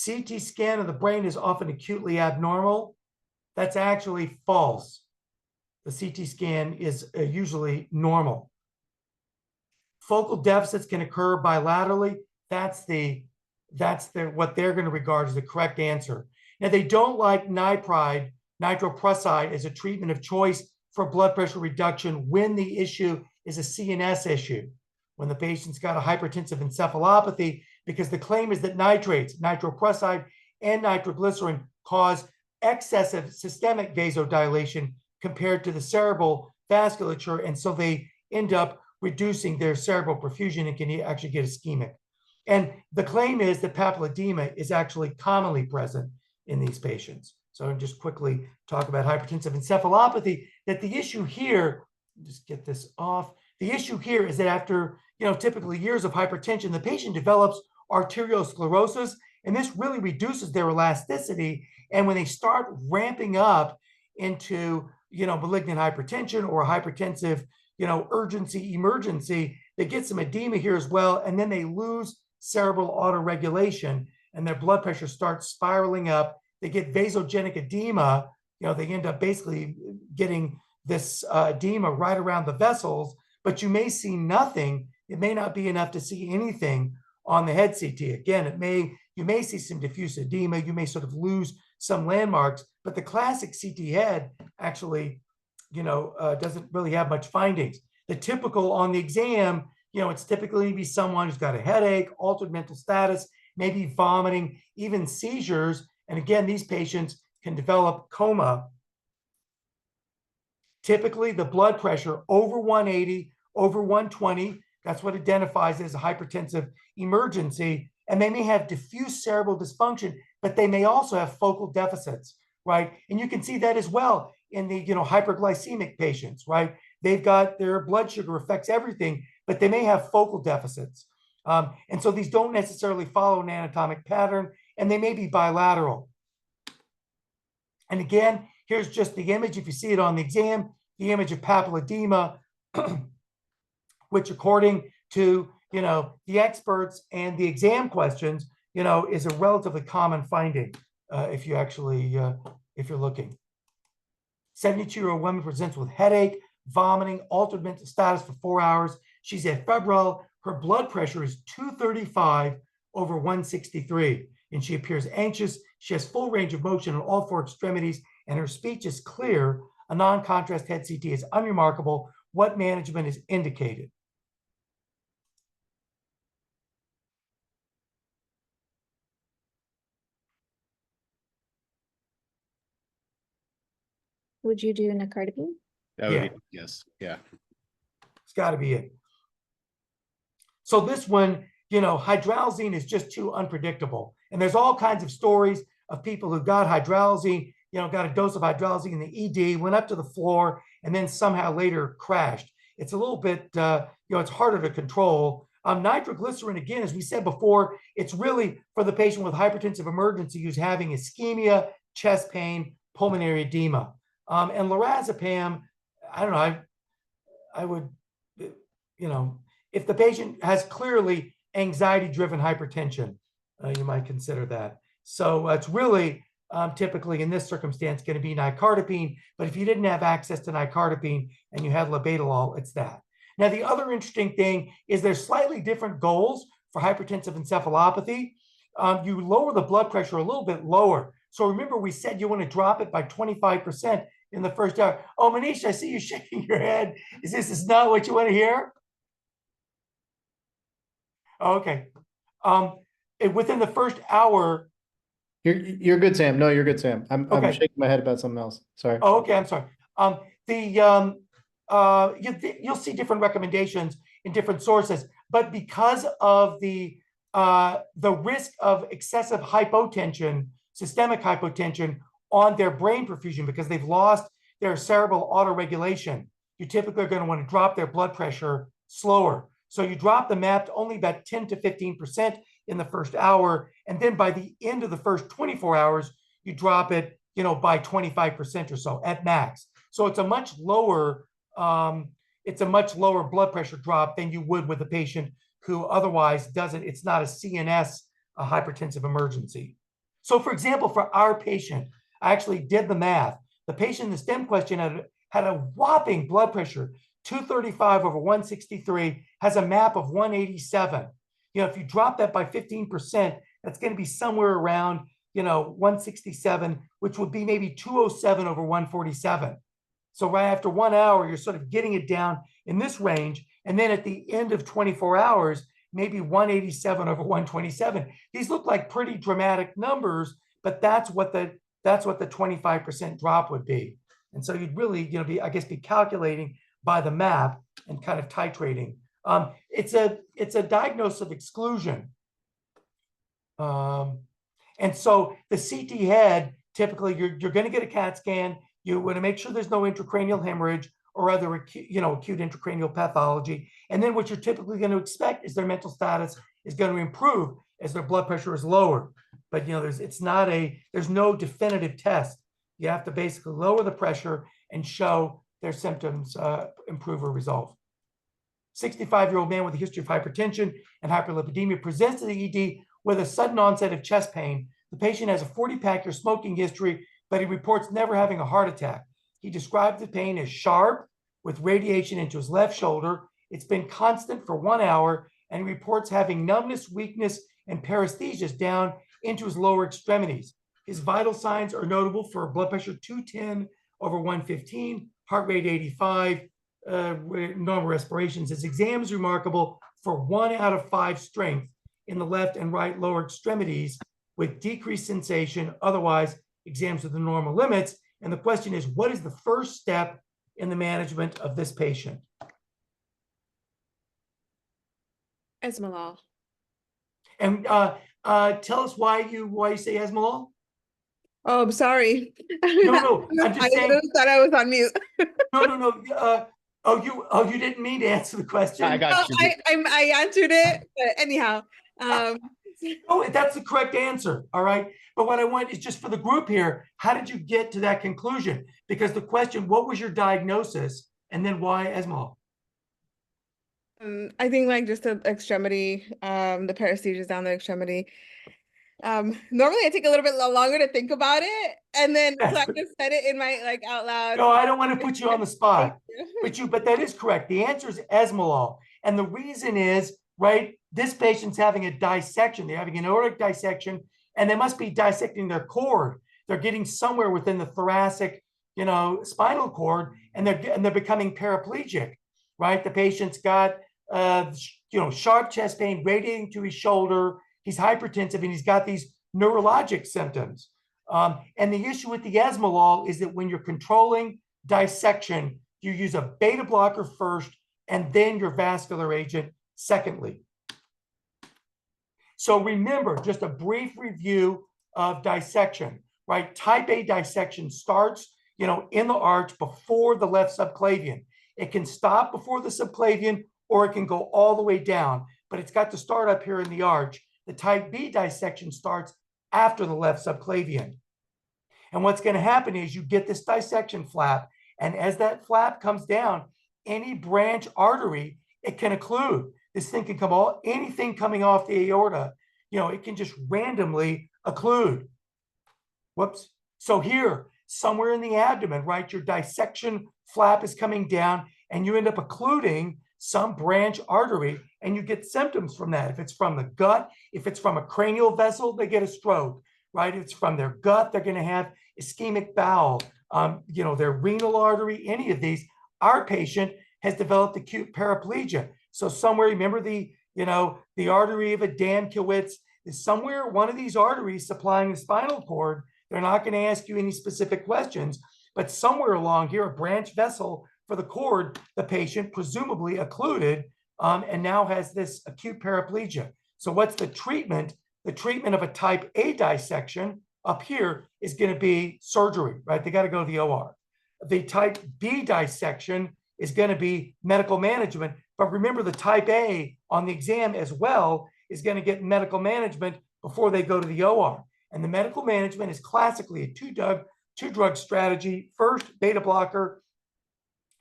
CT scan of the brain is often acutely abnormal. That's actually false. The CT scan is usually normal. Focal deficits can occur bilaterally. That's what they're going to regard as the correct answer. Now, they don't like nitroprusside as a treatment of choice for blood pressure reduction when the issue is a CNS issue, when the patient's got a hypertensive encephalopathy, because the claim is that nitrates, nitroprusside and nitroglycerin, cause excessive systemic vasodilation compared to the cerebral vasculature, and so they end up reducing their cerebral perfusion and can actually get ischemic. And the claim is that papilledema is actually commonly present in these patients. So I'll just quickly talk about hypertensive encephalopathy, that the issue here, just get this off, the issue here is that after, typically years of hypertension, the patient develops arteriosclerosis, and this really reduces their elasticity. And when they start ramping up into, malignant hypertension or hypertensive, urgency, emergency, they get some edema here as well, and then they lose cerebral autoregulation, and their blood pressure starts spiraling up. They get vasogenic edema. They end up basically getting this edema right around the vessels, but you may see nothing. It may not be enough to see anything on the head CT. Again, you may see some diffuse edema. You may sort of lose some landmarks, but the classic CT head actually, doesn't really have much findings. The typical on the exam, it's typically be someone who's got a headache, altered mental status, maybe vomiting, even seizures. And again, these patients can develop coma. Typically, the blood pressure over 180, over 120, that's what identifies as a hypertensive emergency. And they may have diffuse cerebral dysfunction, but they may also have focal deficits, right? And you can see that as well in the, hyperglycemic patients, right? They've got their blood sugar affects everything, but they may have focal deficits. And so these don't necessarily follow an anatomic pattern, and they may be bilateral. And again, here's just the image. If you see it on the exam, the image of papilledema, which according to, the experts and the exam questions, is a relatively common finding if you actually, if you're looking. 72-year-old woman presents with headache, vomiting, altered mental status for 4 hours. She's at febrile. Her blood pressure is 235/163, and she appears anxious. She has full range of motion in all 4 extremities, and her speech is clear. A non-contrast head CT is unremarkable. What management is indicated? Would you do nicardipine? That would Yeah. be, yes, yeah. It's got to be it. So this one, hydralazine is just too unpredictable. And there's all kinds of stories of people who got hydralazine, got a dose of hydralazine in the ED, went up to the floor, and then somehow later crashed. It's a little bit, it's harder to control. Nitroglycerin, again, as we said before, it's really for the patient with hypertensive emergency who's having ischemia, chest pain, pulmonary edema. And lorazepam, I don't know, I would, if the patient has clearly anxiety-driven hypertension, you might consider that. So it's really typically in this circumstance going to be nicardipine, but if you didn't have access to nicardipine and you had labetalol, it's that. Now, the other interesting thing is there's slightly different goals for hypertensive encephalopathy. You lower the blood pressure a little bit lower. So remember, we said you want to drop it by 25% in the first hour. Oh, Manish, I see you shaking your head. Is this not what you want to hear? Okay. Within the first hour. You're good, Sam. No, you're good, Sam. I'm Okay. shaking my head about something else. Sorry. Oh, okay. I'm sorry. You'll see different recommendations in different sources, but because of the risk of excessive hypotension, systemic hypotension on their brain perfusion, because they've lost their cerebral autoregulation, you typically are going to want to drop their blood pressure slower. So you drop the MAP to only about 10 to 15% in the first hour. And then by the end of the first 24 hours, you drop it, by 25% or so at max. So it's a much lower, blood pressure drop than you would with a patient who otherwise doesn't, it's not a CNS hypertensive emergency. So for example, for our patient, I actually did the math. The patient in the STEM question had a whopping blood pressure, 235/163, has a MAP of 187. If you drop that by 15%, that's going to be somewhere around, 167, which would be maybe 207/147. So right after 1 hour, you're sort of getting it down in this range. And then at the end of 24 hours, maybe 187/127. These look like pretty dramatic numbers, but that's what the 25% drop would be. And so you'd really, be calculating by the MAP and kind of titrating. It's a diagnosis of exclusion. And so the CT head, typically you're going to get a CAT scan. You want to make sure there's no intracranial hemorrhage or other acute intracranial pathology. And then what you're typically going to expect is their mental status is going to improve as their blood pressure is lower. But there's no definitive test. You have to basically lower the pressure and show their symptoms improve or resolve. 65-year-old man with a history of hypertension and hyperlipidemia presents to the ED with a sudden onset of chest pain. The patient has a 40-pack year smoking history, but he reports never having a heart attack. He described the pain as sharp with radiation into his left shoulder. It's been constant for 1 hour, and he reports having numbness, weakness, and paresthesias down into his lower extremities. His vital signs are notable for blood pressure 210/115, heart rate 85, normal respirations. His exam is remarkable for 1 out of 5 strength in the left and right lower extremities with decreased sensation. Otherwise, exams are the normal limits. And the question is, what is the first step in the management of this patient? Esmolol. And tell us why you say Esmolol. Oh, I'm sorry. No, I'm just I saying. thought I was on mute. No. you didn't mean to answer the question. I got you. I answered it, but anyhow. Oh, that's the correct answer. All right. But what I want is just for the group here, how did you get to that conclusion? Because the question, what was your diagnosis? And then why ESMO? I think like just the extremity, the paresthesias down the extremity. Normally I take a little bit longer to think about it, and then so I just said it in my like out loud. No, I don't want to put you on the spot, but that is correct. The answer is esmolol. And the reason is, right, this patient's having a dissection. They're having an aortic dissection, and they must be dissecting their cord. They're getting somewhere within the thoracic, spinal cord, and they're becoming paraplegic, right? The patient's got, sharp chest pain radiating to his shoulder. He's hypertensive, and he's got these neurologic symptoms. And the issue with the esmolol is that when you're controlling dissection, you use a beta blocker first, and then your vascular agent secondly. So remember, just a brief review of dissection, right? Type A dissection starts, in the arch before the left subclavian. It can stop before the subclavian, or it can go all the way down, but it's got to start up here in the arch. The type B dissection starts after the left subclavian. And what's going to happen is you get this dissection flap, and as that flap comes down, any branch artery, it can occlude. This thing can come anything coming off the aorta, it can just randomly occlude. Whoops. So here, somewhere in the abdomen, right, your dissection flap is coming down, and you end up occluding some branch artery, and you get symptoms from that. If it's from the gut, if it's from a cranial vessel, they get a stroke, right? If it's from their gut, they're going to have ischemic bowel, their renal artery, any of these. Our patient has developed acute paraplegia. So somewhere, remember the artery of a Dankiewicz is somewhere, one of these arteries supplying the spinal cord. They're not going to ask you any specific questions, but somewhere along here, a branch vessel for the cord, the patient presumably occluded, and now has this acute paraplegia. So what's the treatment? The treatment of a type A dissection up here is going to be surgery, right? They got to go to the OR. The type B dissection is going to be medical management. But remember, the type A on the exam as well is going to get medical management before they go to the OR. And the medical management is classically a two-drug strategy. First, beta blocker,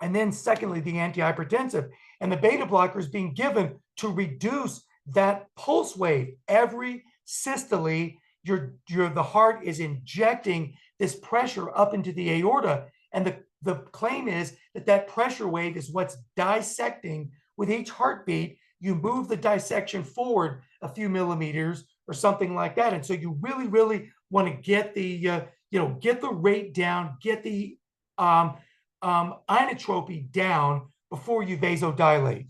and then secondly, the antihypertensive. And the beta blocker is being given to reduce that pulse wave. Every systole, the heart is injecting this pressure up into the aorta. And the claim is that pressure wave is what's dissecting. With each heartbeat, you move the dissection forward a few millimeters or something like that. And so you really, really want to get the, get the rate down, get the inotropy down before you vasodilate.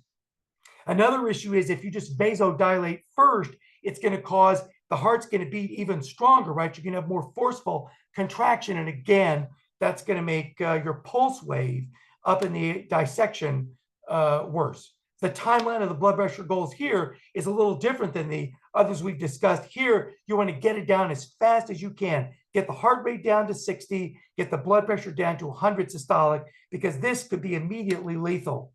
Another issue is if you just vasodilate first, it's going to cause the heart's going to beat even stronger, right? You're going to have more forceful contraction. And again, that's going to make your pulse wave up in the dissection worse. The timeline of the blood pressure goals here is a little different than the others we've discussed. Here, you want to get it down as fast as you can. Get the heart rate down to 60, get the blood pressure down to 100 systolic, because this could be immediately lethal.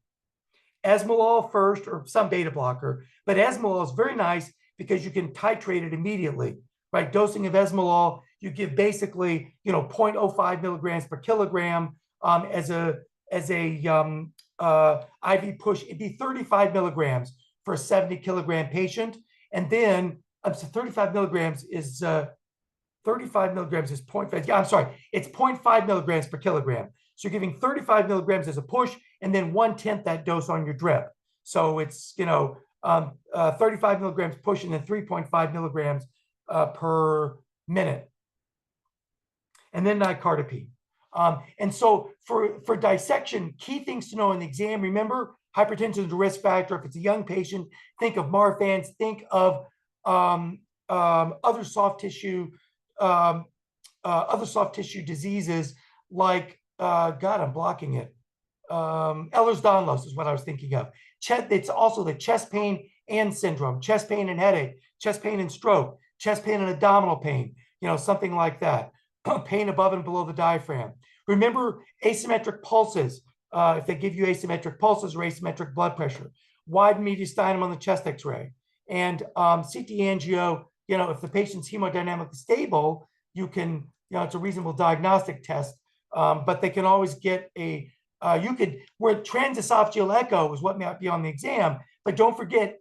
Esmolol first, or some beta blocker, but esmolol is very nice because you can titrate it immediately, right? Dosing of esmolol, you give basically, 0.05 milligrams per kilogram as a IV push. It'd be 35 milligrams for a 70 kilogram patient. And then up to 35 milligrams is 0.5. Yeah, I'm sorry. It's 0.5 milligrams per kilogram. So you're giving 35 milligrams as a push, and then 1/10 that dose on your drip. So it's, 35 milligrams push, and then 3.5 milligrams per minute. And then nicardipine. And so for dissection, key things to know in the exam, remember, hypertension is a risk factor. If it's a young patient, think of Marfan's, think of other soft tissue diseases like, God, I'm blocking it. Ehlers-Danlos is what I was thinking of. It's also the chest pain and syndrome, chest pain and headache, chest pain and stroke, chest pain and abdominal pain, something like that. Pain above and below the diaphragm. Remember asymmetric pulses. if they give you asymmetric pulses or asymmetric blood pressure, wide mediastinum on the chest X-ray, and CT angio. If the patient's hemodynamically stable, you can, it's a reasonable diagnostic test. But they can always get where transesophageal echo is what might be on the exam. But don't forget,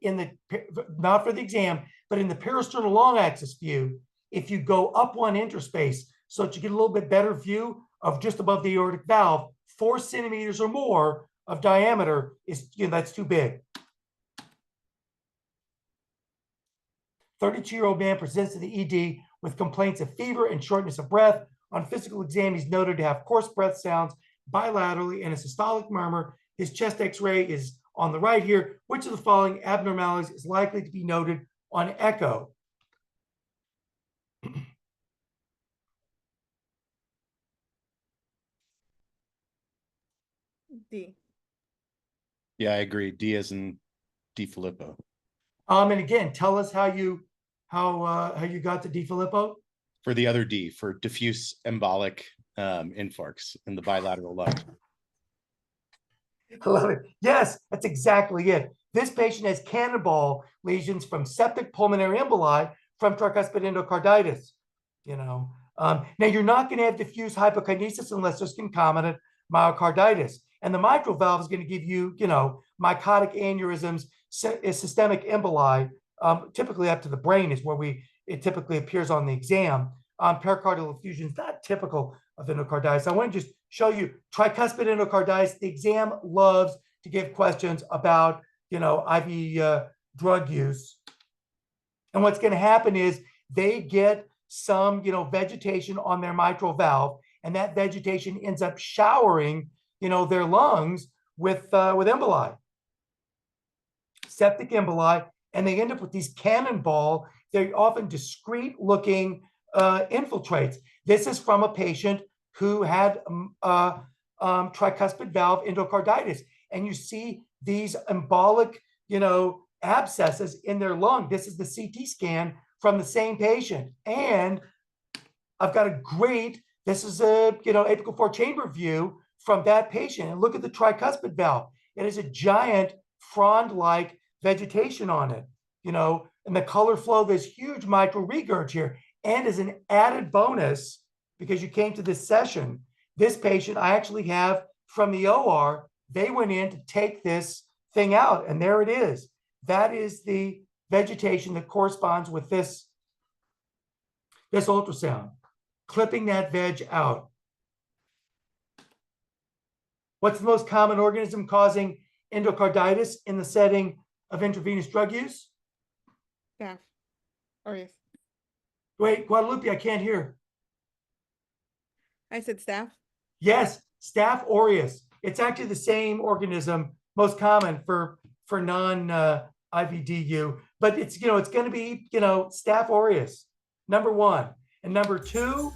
not for the exam, but in the parasternal long axis view, if you go up one interspace so that you get a little bit better view of just above the aortic valve, 4 centimeters or more of diameter is, that's too big. 32-year-old man presents to the ED with complaints of fever and shortness of breath. On physical exam, he's noted to have coarse breath sounds bilaterally and a systolic murmur. His chest X-ray is on the right here. Which of the following abnormalities is likely to be noted on echo? D. Yeah, I agree. D as in D Filippo. And again, tell us how you got to D Filippo. For the other D, for diffuse embolic infarcts in the bilateral lung. I love it. Yes, that's exactly it. This patient has cannonball lesions from septic pulmonary emboli from tricuspid endocarditis. Now you're not going to have diffuse hypokinesis unless there's concomitant myocarditis, and the mitral valve is going to give you, mycotic aneurysms, systemic emboli, typically up to the brain is where it typically appears on the exam. Pericardial effusion is not typical of endocarditis. I want to just show you tricuspid endocarditis. The exam loves to give questions about, IV drug use. And what's going to happen is they get some, vegetation on their mitral valve, and that vegetation ends up showering, their lungs with emboli, septic emboli, and they end up with these cannonball. They're often discrete looking infiltrates. This is from a patient who had tricuspid valve endocarditis, and you see these embolic, abscesses in their lung. This is the CT scan from the same patient, and I've got this is a apical 4 chamber view from that patient, and look at the tricuspid valve. It is a giant frond-like vegetation on it, and the color flow. There's huge mitral regurg here. And as an added bonus, because you came to this session, this patient I actually have from the OR, they went in to take this thing out, and there it is. That is the vegetation that corresponds with this ultrasound, clipping that veg out. What's the most common organism causing endocarditis in the setting of intravenous drug use? Staph aureus. Wait, Guadalupe, I can't hear. I said staph. Yes, Staph aureus. It's actually the same organism, most common for non-IVDU, but it's it's going to be Staph aureus, number 1, and number 2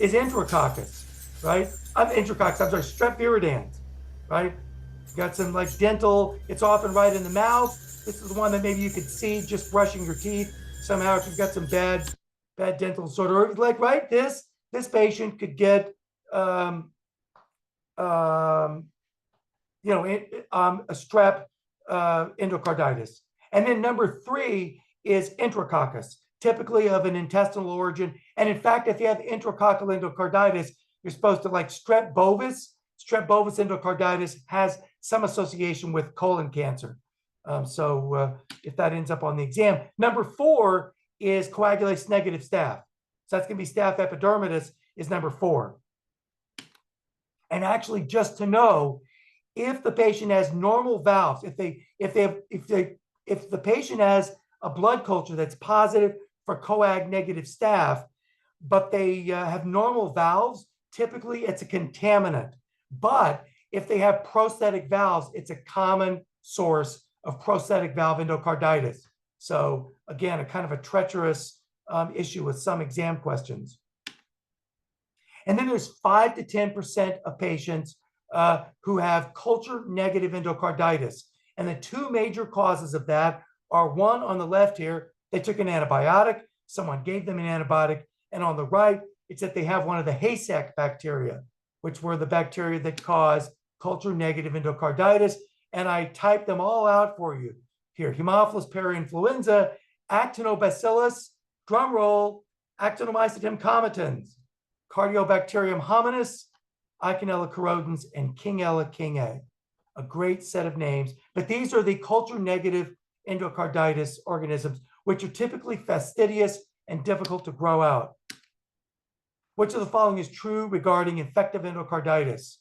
is Enterococcus, right? Enterococcus. I'm sorry, Strep viridans, right? Got some like dental. It's often right in the mouth. This is the one that maybe you could see just brushing your teeth. Somehow, if you've got some bad dental disorder, like right, this patient could get a strep endocarditis. And then number 3 is Enterococcus, typically of an intestinal origin. And in fact, if you have enterococcal endocarditis, you're supposed to like strep bovis. Strep bovis endocarditis has some association with colon cancer. So if that ends up on the exam. Number 4 is coagulase negative staph. So that's going to be staph epidermidis is number 4. And actually, just to know, if the patient has normal valves, if the patient has a blood culture that's positive for coag negative staph, but they have normal valves, typically it's a contaminant. But if they have prosthetic valves, it's a common source of prosthetic valve endocarditis. So again, a kind of a treacherous issue with some exam questions. And then there's 5 to 10% of patients who have culture negative endocarditis. And the 2 major causes of that are, one on the left here, they took an antibiotic, someone gave them an antibiotic, and on the right, it's that they have one of the Hay-Sac bacteria, which were the bacteria that cause culture negative endocarditis. And I typed them all out for you here. Haemophilus parainfluenza, Actinobacillus, drum roll, Actinomycetum comitans, Cardiobacterium hominis, Eikenella corrodens, and Kingella kingae. A great set of names, but these are the culture negative endocarditis organisms, which are typically fastidious and difficult to grow out. Which of the following is true regarding infective endocarditis?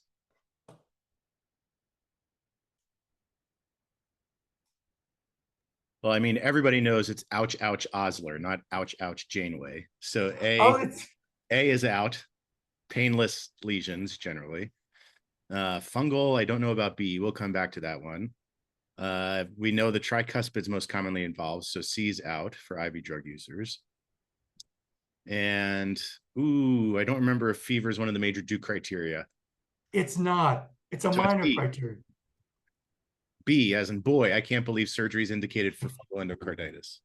Well, I mean, everybody knows it's ouch, ouch, Osler, not ouch, ouch, Janeway. So Oh, A is out, painless lesions generally. Fungal, I don't know about B. We'll come back to that one. We know the tricuspid is most commonly involved, so C's out for IV drug users. And, ooh, I don't remember if fever is one of the major Duke criteria. it's not. It's a So it's minor B. criteria. B, as in boy, I can't believe surgery is indicated for fungal endocarditis.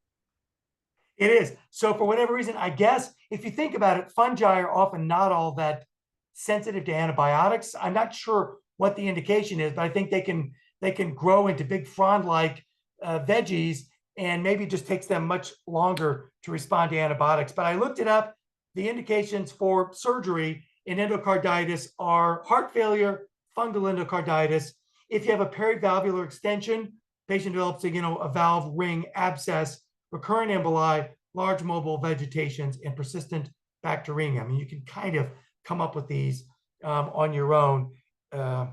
It is. So for whatever reason, I guess if you think about it, fungi are often not all that sensitive to antibiotics. I'm not sure what the indication is, but I think they can grow into big frond-like veggies, and maybe it just takes them much longer to respond to antibiotics. But I looked it up. The indications for surgery in endocarditis are heart failure, fungal endocarditis. If you have a perivalvular extension, patient develops a valve ring abscess, recurrent emboli, large mobile vegetations, and persistent bacteremia. I mean, you can kind of come up with these on your own, if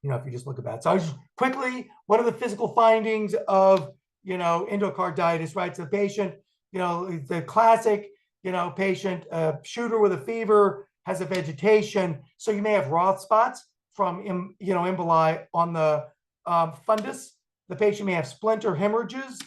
you just look at that. So I just quickly, what are the physical findings of, endocarditis, right? So the patient, the classic, patient, shooter with a fever, has a vegetation. So you may have Roth spots from, emboli on the fundus. The patient may have splinter hemorrhages.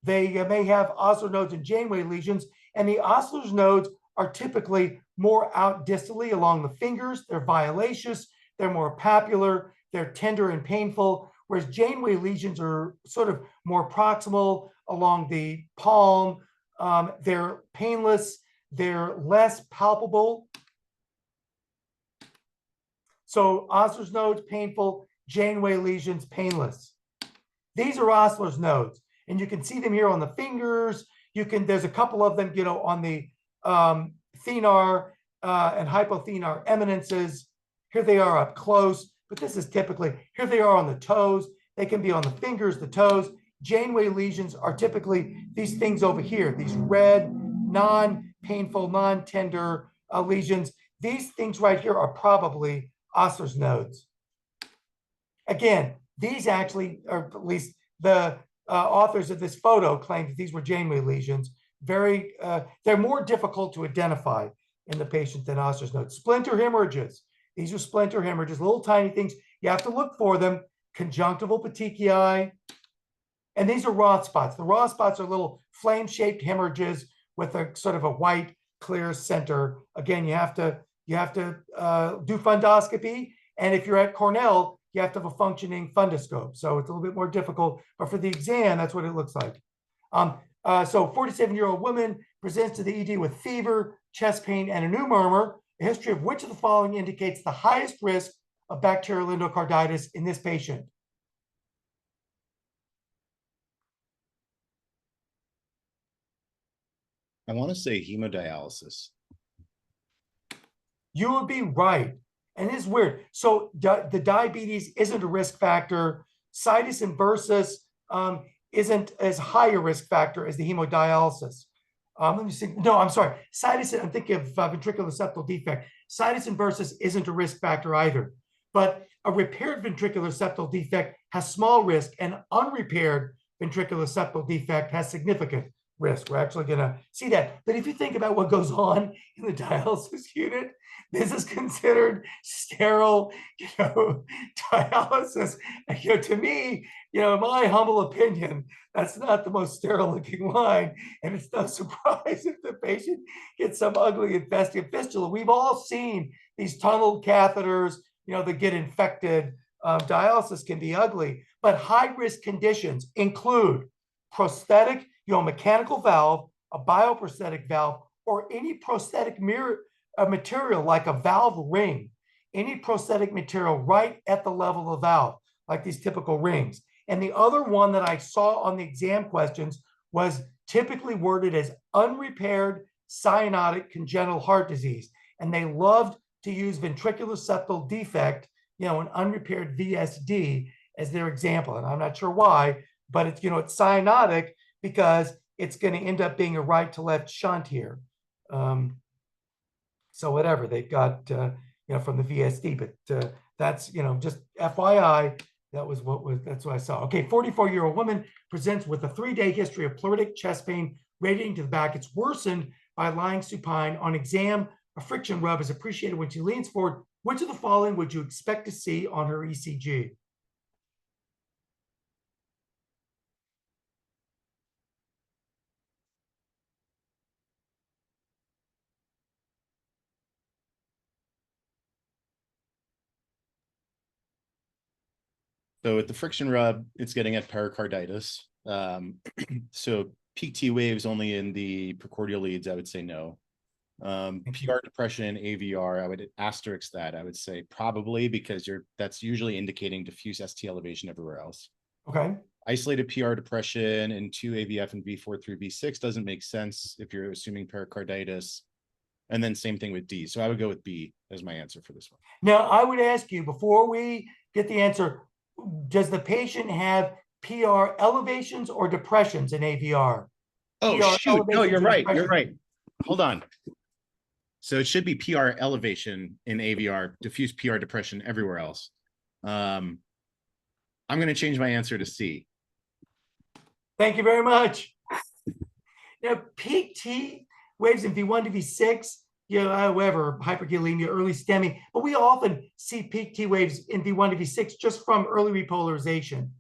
They may have Osler nodes and Janeway lesions, and the Osler's nodes are typically more out distally along the fingers. They're violaceous, they're more papular, they're tender and painful, whereas Janeway lesions are sort of more proximal along the palm. They're painless, they're less palpable. So Osler's nodes, painful, Janeway lesions, painless. These are Osler's nodes, and you can see them here on the fingers. There's a couple of them, on the thenar and hypothenar eminences. Here they are up close, but this is typically, here they are on the toes. They can be on the fingers, the toes. Janeway lesions are typically these things over here, these red, non-painful, non-tender lesions. These things right here are probably Osler's nodes. Again, these actually, or at least the authors of this photo claimed that these were Janeway lesions. They're more difficult to identify in the patient than Osler's nodes. Splinter hemorrhages. These are splinter hemorrhages, little tiny things. You have to look for them. Conjunctival petechiae. And these are Roth spots. The Roth spots are little flame-shaped hemorrhages with a sort of a white, clear center. Again, you have to do fundoscopy. And if you're at Cornell, you have to have a functioning fundoscope. So it's a little bit more difficult, but for the exam, that's what it looks like. So 47-year-old woman presents to the ED with fever, chest pain, and a new murmur. A history of which of the following indicates the highest risk of bacterial endocarditis in this patient? I want to say hemodialysis. You would be right. And it's weird. So the diabetes isn't a risk factor. Situs inversus isn't as high a risk factor as the hemodialysis. Let me see. No, I'm sorry. Situs, I'm thinking of ventricular septal defect. Situs inversus isn't a risk factor either. But a repaired ventricular septal defect has small risk, and unrepaired ventricular septal defect has significant risk. We're actually going to see that. But if you think about what goes on in the dialysis unit, this is considered sterile, dialysis. To me, in my humble opinion, that's not the most sterile looking line. And it's no surprise if the patient gets some ugly infested fistula. We've all seen these tunneled catheters, that get infected. Dialysis can be ugly, but high risk conditions include prosthetic, mechanical valve, a bioprosthetic valve, or any prosthetic a material like a valve ring, any prosthetic material right at the level of the valve, like these typical rings. And the other one that I saw on the exam questions was typically worded as unrepaired cyanotic congenital heart disease. And they loved to use ventricular septal defect, an unrepaired VSD as their example. And I'm not sure why, but it's, it's cyanotic because it's going to end up being a right to left shunt here. So whatever they've got, from the VSD, but that's, just FYI, that's what I saw. Okay, 44-year-old woman presents with a 3-day history of pleuritic chest pain radiating to the back. It's worsened by lying supine. On exam, a friction rub is appreciated when she leans forward. Which of the following would you expect to see on her ECG? So with the friction rub, it's getting at pericarditis. So peak T waves only in the precordial leads, I would say no. PR depression, AVR, I would asterisk that. I would say probably because that's usually indicating diffuse ST elevation everywhere else. Okay. Isolated PR depression in 2 AVF and V4 through V6 doesn't make sense if you're assuming pericarditis. And then same thing with D. So I would go with B as my answer for this one. Now, I would ask you, before we get the answer, does the patient have PR elevations or depressions in AVR? Oh, PR shoot. No, you're right. depressions. You're right. Hold on. So it should be PR elevation in AVR, diffuse PR depression everywhere else. I'm going to change my answer to C. Thank you very much. Now, peak T waves in V1 to V6, however, hyperkalemia, early STEMI, but we often see peak T waves in V1 to V6 just from early repolarization.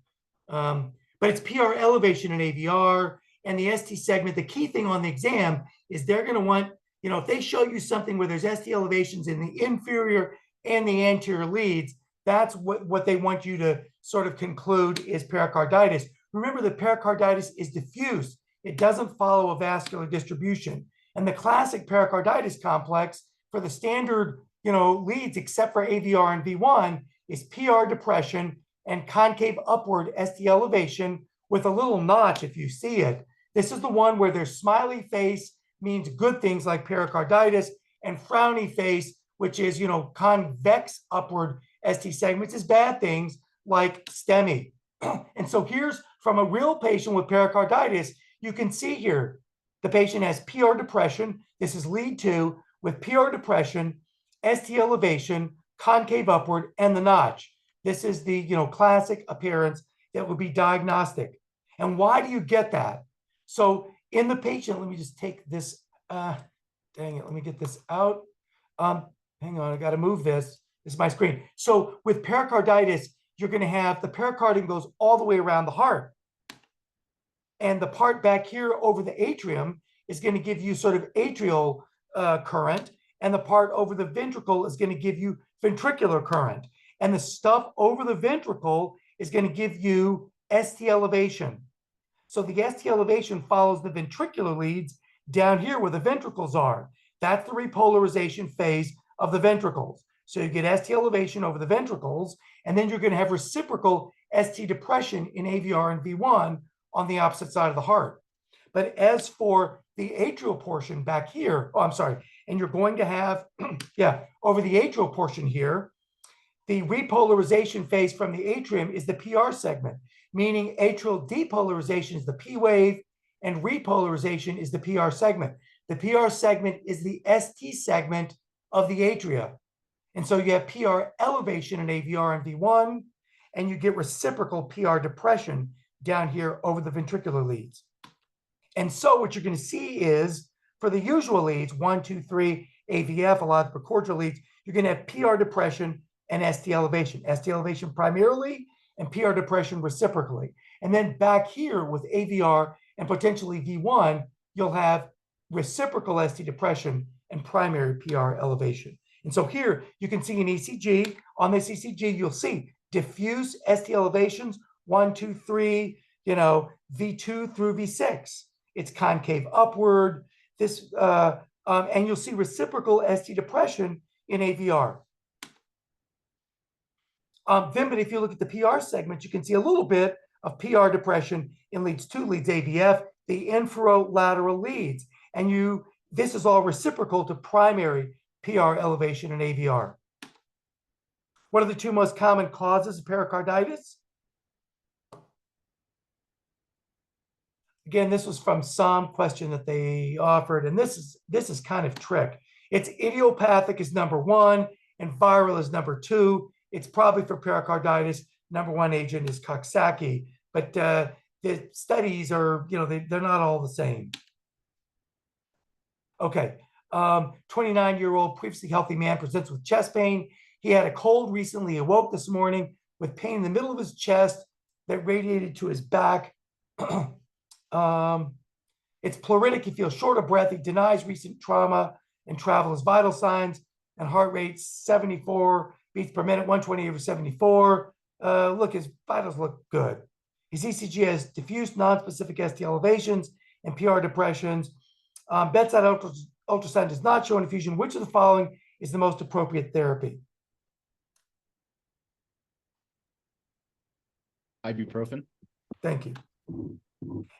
But it's PR elevation in AVR and the ST segment. The key thing on the exam is they're going to want, if they show you something where there's ST elevations in the inferior and the anterior leads, that's what they want you to sort of conclude is pericarditis. Remember, the pericarditis is diffuse. It doesn't follow a vascular distribution. And the classic pericarditis complex for the standard, leads, except for AVR and V1, is PR depression and concave upward ST elevation with a little notch if you see it. This is the one where their smiley face means good things like pericarditis, and frowny face, which is, convex upward ST segments, is bad things like STEMI. And so here's from a real patient with pericarditis, you can see here, the patient has PR depression. This is lead 2 with PR depression, ST elevation, concave upward, and the notch. This is the, classic appearance that would be diagnostic. And why do you get that? So in the patient, let me just take this, dang it, let me get this out. Hang on, I got to move this. This is my screen. So with pericarditis, you're going to have the pericardium goes all the way around the heart. And the part back here over the atrium is going to give you sort of atrial current. And the part over the ventricle is going to give you ventricular current. And the stuff over the ventricle is going to give you ST elevation. So the ST elevation follows the ventricular leads down here where the ventricles are. That's the repolarization phase of the ventricles. So you get ST elevation over the ventricles, and then you're going to have reciprocal ST depression in AVR and V1 on the opposite side of the heart. But as for the atrial portion back here, and you're going to have, over the atrial portion here, the repolarization phase from the atrium is the PR segment, meaning atrial depolarization is the P wave and repolarization is the PR segment. The PR segment is the ST segment of the atria. And so you have PR elevation in AVR and V1, and you get reciprocal PR depression down here over the ventricular leads. And so what you're going to see is for the usual leads, 1, 2, 3, AVF, a lot of precordial leads, you're going to have PR depression and ST elevation. ST elevation primarily and PR depression reciprocally. And then back here with AVR and potentially V1, you'll have reciprocal ST depression and primary PR elevation. And so here you can see an ECG. On this ECG, you'll see diffuse ST elevations, 1, 2, 3, V2 through V6. It's concave upward. This And you'll see reciprocal ST depression in AVR. Then, but if you look at the PR segment, you can see a little bit of PR depression in leads 2, leads AVF, the inferolateral leads. And this is all reciprocal to primary PR elevation in AVR. What are the 2 most common causes of pericarditis? Again, this was from some question that they offered, and this is kind of trick. It's idiopathic is number 1, and viral is number 2. It's probably for pericarditis. Number 1 agent is Coxsackie, but the studies are, they're not all the same. Okay, 29-year-old previously healthy man presents with chest pain. He had a cold recently, awoke this morning with pain in the middle of his chest that radiated to his back. It's pleuritic. He feels short of breath. He denies recent trauma and travel as vital signs, and heart rate 74 beats per minute, 120/74. Look, his vitals look good. His ECG has diffuse non-specific ST elevations and PR depressions. Bedside ultrasound does not show an effusion. Which of the following is the most appropriate therapy? Ibuprofen. Thank you.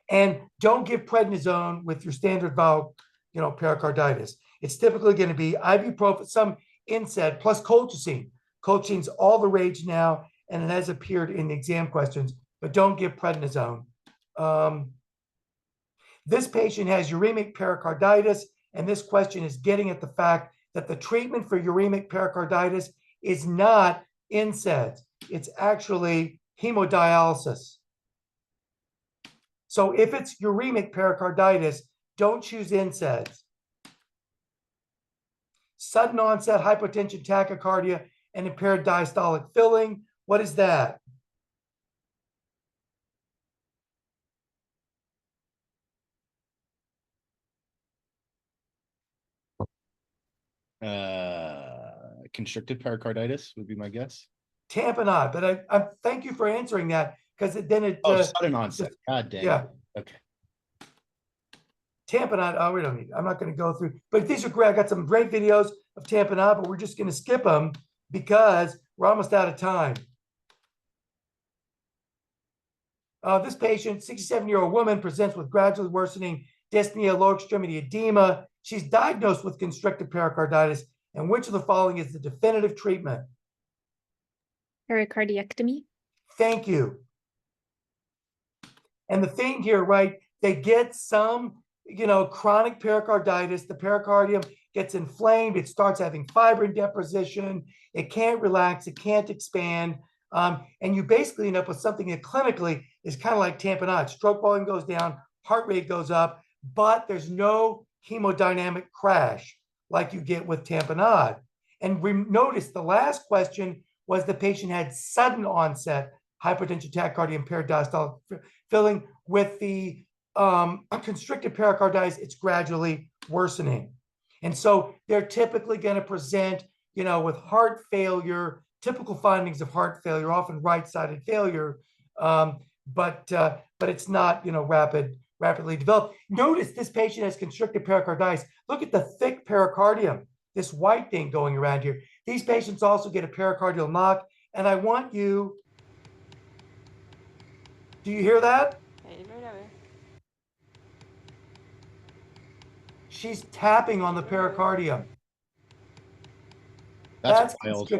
And don't give prednisone with your standard valve, pericarditis. It's typically going to be ibuprofen, some NSAID plus colchicine. Colchicine's all the rage now, and it has appeared in the exam questions, but don't give prednisone. This patient has uremic pericarditis, and this question is getting at the fact that the treatment for uremic pericarditis is not NSAIDs. It's actually hemodialysis. So if it's uremic pericarditis, don't choose NSAIDs. Sudden onset hypotension, tachycardia, and impaired diastolic filling. What is that? Constrictive pericarditis would be my guess. Tamponade, but I thank you for answering that, because then it Sudden onset. God dang. yeah. Okay. Tamponade. Oh, we don't need. I'm not going to go through, but these are great. I got some great videos of tamponade, but we're just going to skip them because we're almost out of time. This patient, 67-year-old woman, presents with gradually worsening dyspnea, lower extremity edema. She's diagnosed with constrictive pericarditis. And which of the following is the definitive treatment? Pericardiectomy. Thank you. And the thing here, right, they get some, chronic pericarditis. The pericardium gets inflamed. It starts having fibrin deposition. It can't relax. It can't expand. And you basically end up with something that clinically is kind of like tamponade. Stroke volume goes down, heart rate goes up, but there's no hemodynamic crash like you get with tamponade. And we noticed the last question was the patient had sudden onset hypertension, tachycardia, impaired diastolic filling. With the constricted pericarditis, it's gradually worsening. And so they're typically going to present, with heart failure, typical findings of heart failure, often right-sided failure, but it's not, rapidly developed. Notice this patient has constricted pericarditis. Look at the thick pericardium, this white thing going around here. These patients also get a pericardial knock, and I want you, do you hear that? She's tapping on the pericardium. That's wild.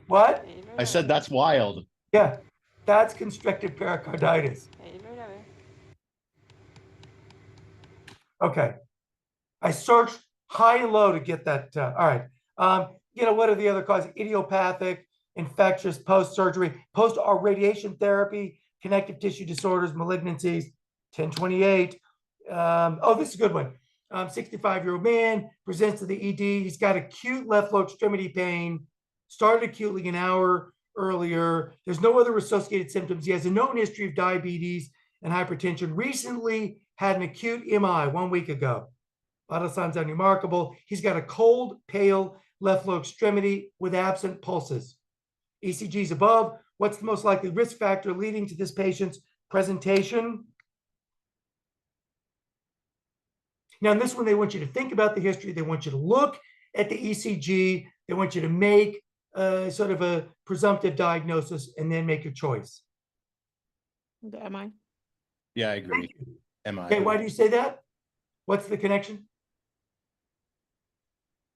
What? I said that's wild. Yeah, that's constricted pericarditis. Okay. I searched high and low to get that. All right. What are the other causes? Idiopathic, infectious, post-surgery, post-radiation therapy, connective tissue disorders, malignancies, 1028. This is a good one. 65-year-old man presents to the ED. He's got acute left lower extremity pain, started acutely an hour earlier. There's no other associated symptoms. He has a known history of diabetes and hypertension. Recently had an acute MI 1 week ago. Vital signs unremarkable. He's got a cold, pale left lower extremity with absent pulses. ECGs above. What's the most likely risk factor leading to this patient's presentation? Now, in this one, they want you to think about the history. They want you to look at the ECG. They want you to make sort of a presumptive diagnosis and then make your choice. The MI. Yeah, I agree. Okay, MI. why do you say that? What's the connection?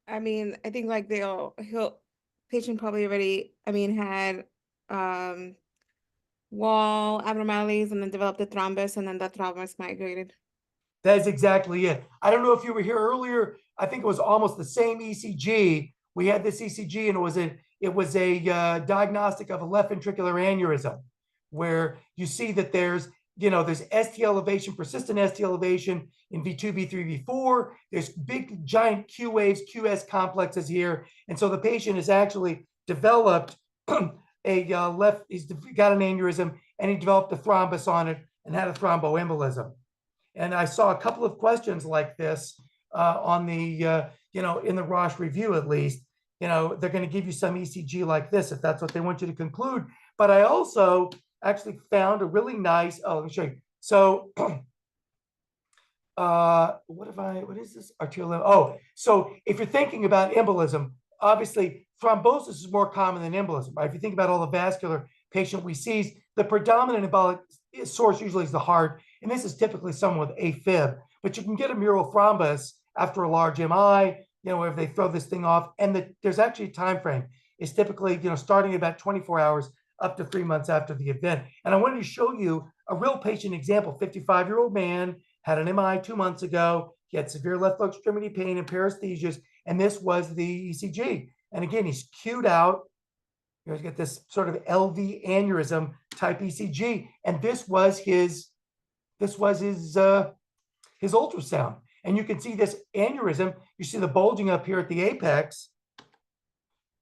I mean, I think like patient probably already, had wall abnormalities and then developed a thrombus, and then the thrombus migrated. That is exactly it. I don't know if you were here earlier. I think it was almost the same ECG. We had this ECG, and it was a diagnostic of a left ventricular aneurysm, where you see that there's ST elevation, persistent ST elevation in V2, V3, V4. There's big, giant Q waves, QS complexes here. And so the patient has actually developed he's got an aneurysm, and he developed a thrombus on it and had a thromboembolism. And I saw a couple of questions like this on the, in the Roche review, at least. They're going to give you some ECG like this if that's what they want you to conclude. But I also actually found a really nice, let me show you. So what is this? Arterial, so if you're thinking about embolism, obviously thrombosis is more common than embolism, right? If you think about all the vascular patient we see, the predominant embolic source usually is the heart, and this is typically someone with AFib, but you can get a mural thrombus after a large MI, where they throw this thing off, and there's actually a time frame. It's typically, starting about 24 hours up to 3 months after the event. And I wanted to show you a real patient example. 55-year-old man had an MI 2 months ago. He had severe left lower extremity pain and paresthesias, and this was the ECG. And again, he's cued out. He's got this sort of LV aneurysm type ECG, and this was his ultrasound. And you can see this aneurysm. You see the bulging up here at the apex.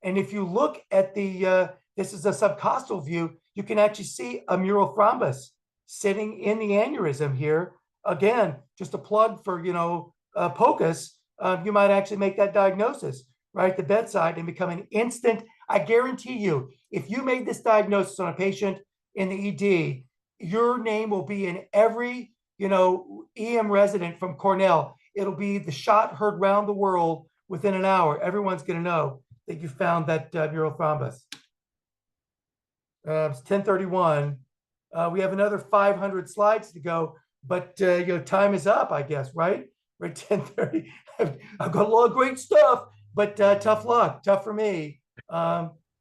And if you look at this is a subcostal view, you can actually see a mural thrombus sitting in the aneurysm here. Again, just a plug for, POCUS, you might actually make that diagnosis right at the bedside and become an instant. I guarantee you, if you made this diagnosis on a patient in the ED, your name will be in every, EM resident from Cornell. It'll be the shot heard round the world within an hour. Everyone's going to know that you found that mural thrombus. It's 10:31. We have another 500 slides to go, but time is up, I guess, right? We're at 10:30. I've got a lot of great stuff, but tough luck, tough for me.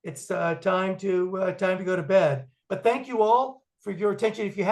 It's time to go to bed. But thank you all for your attention. If you have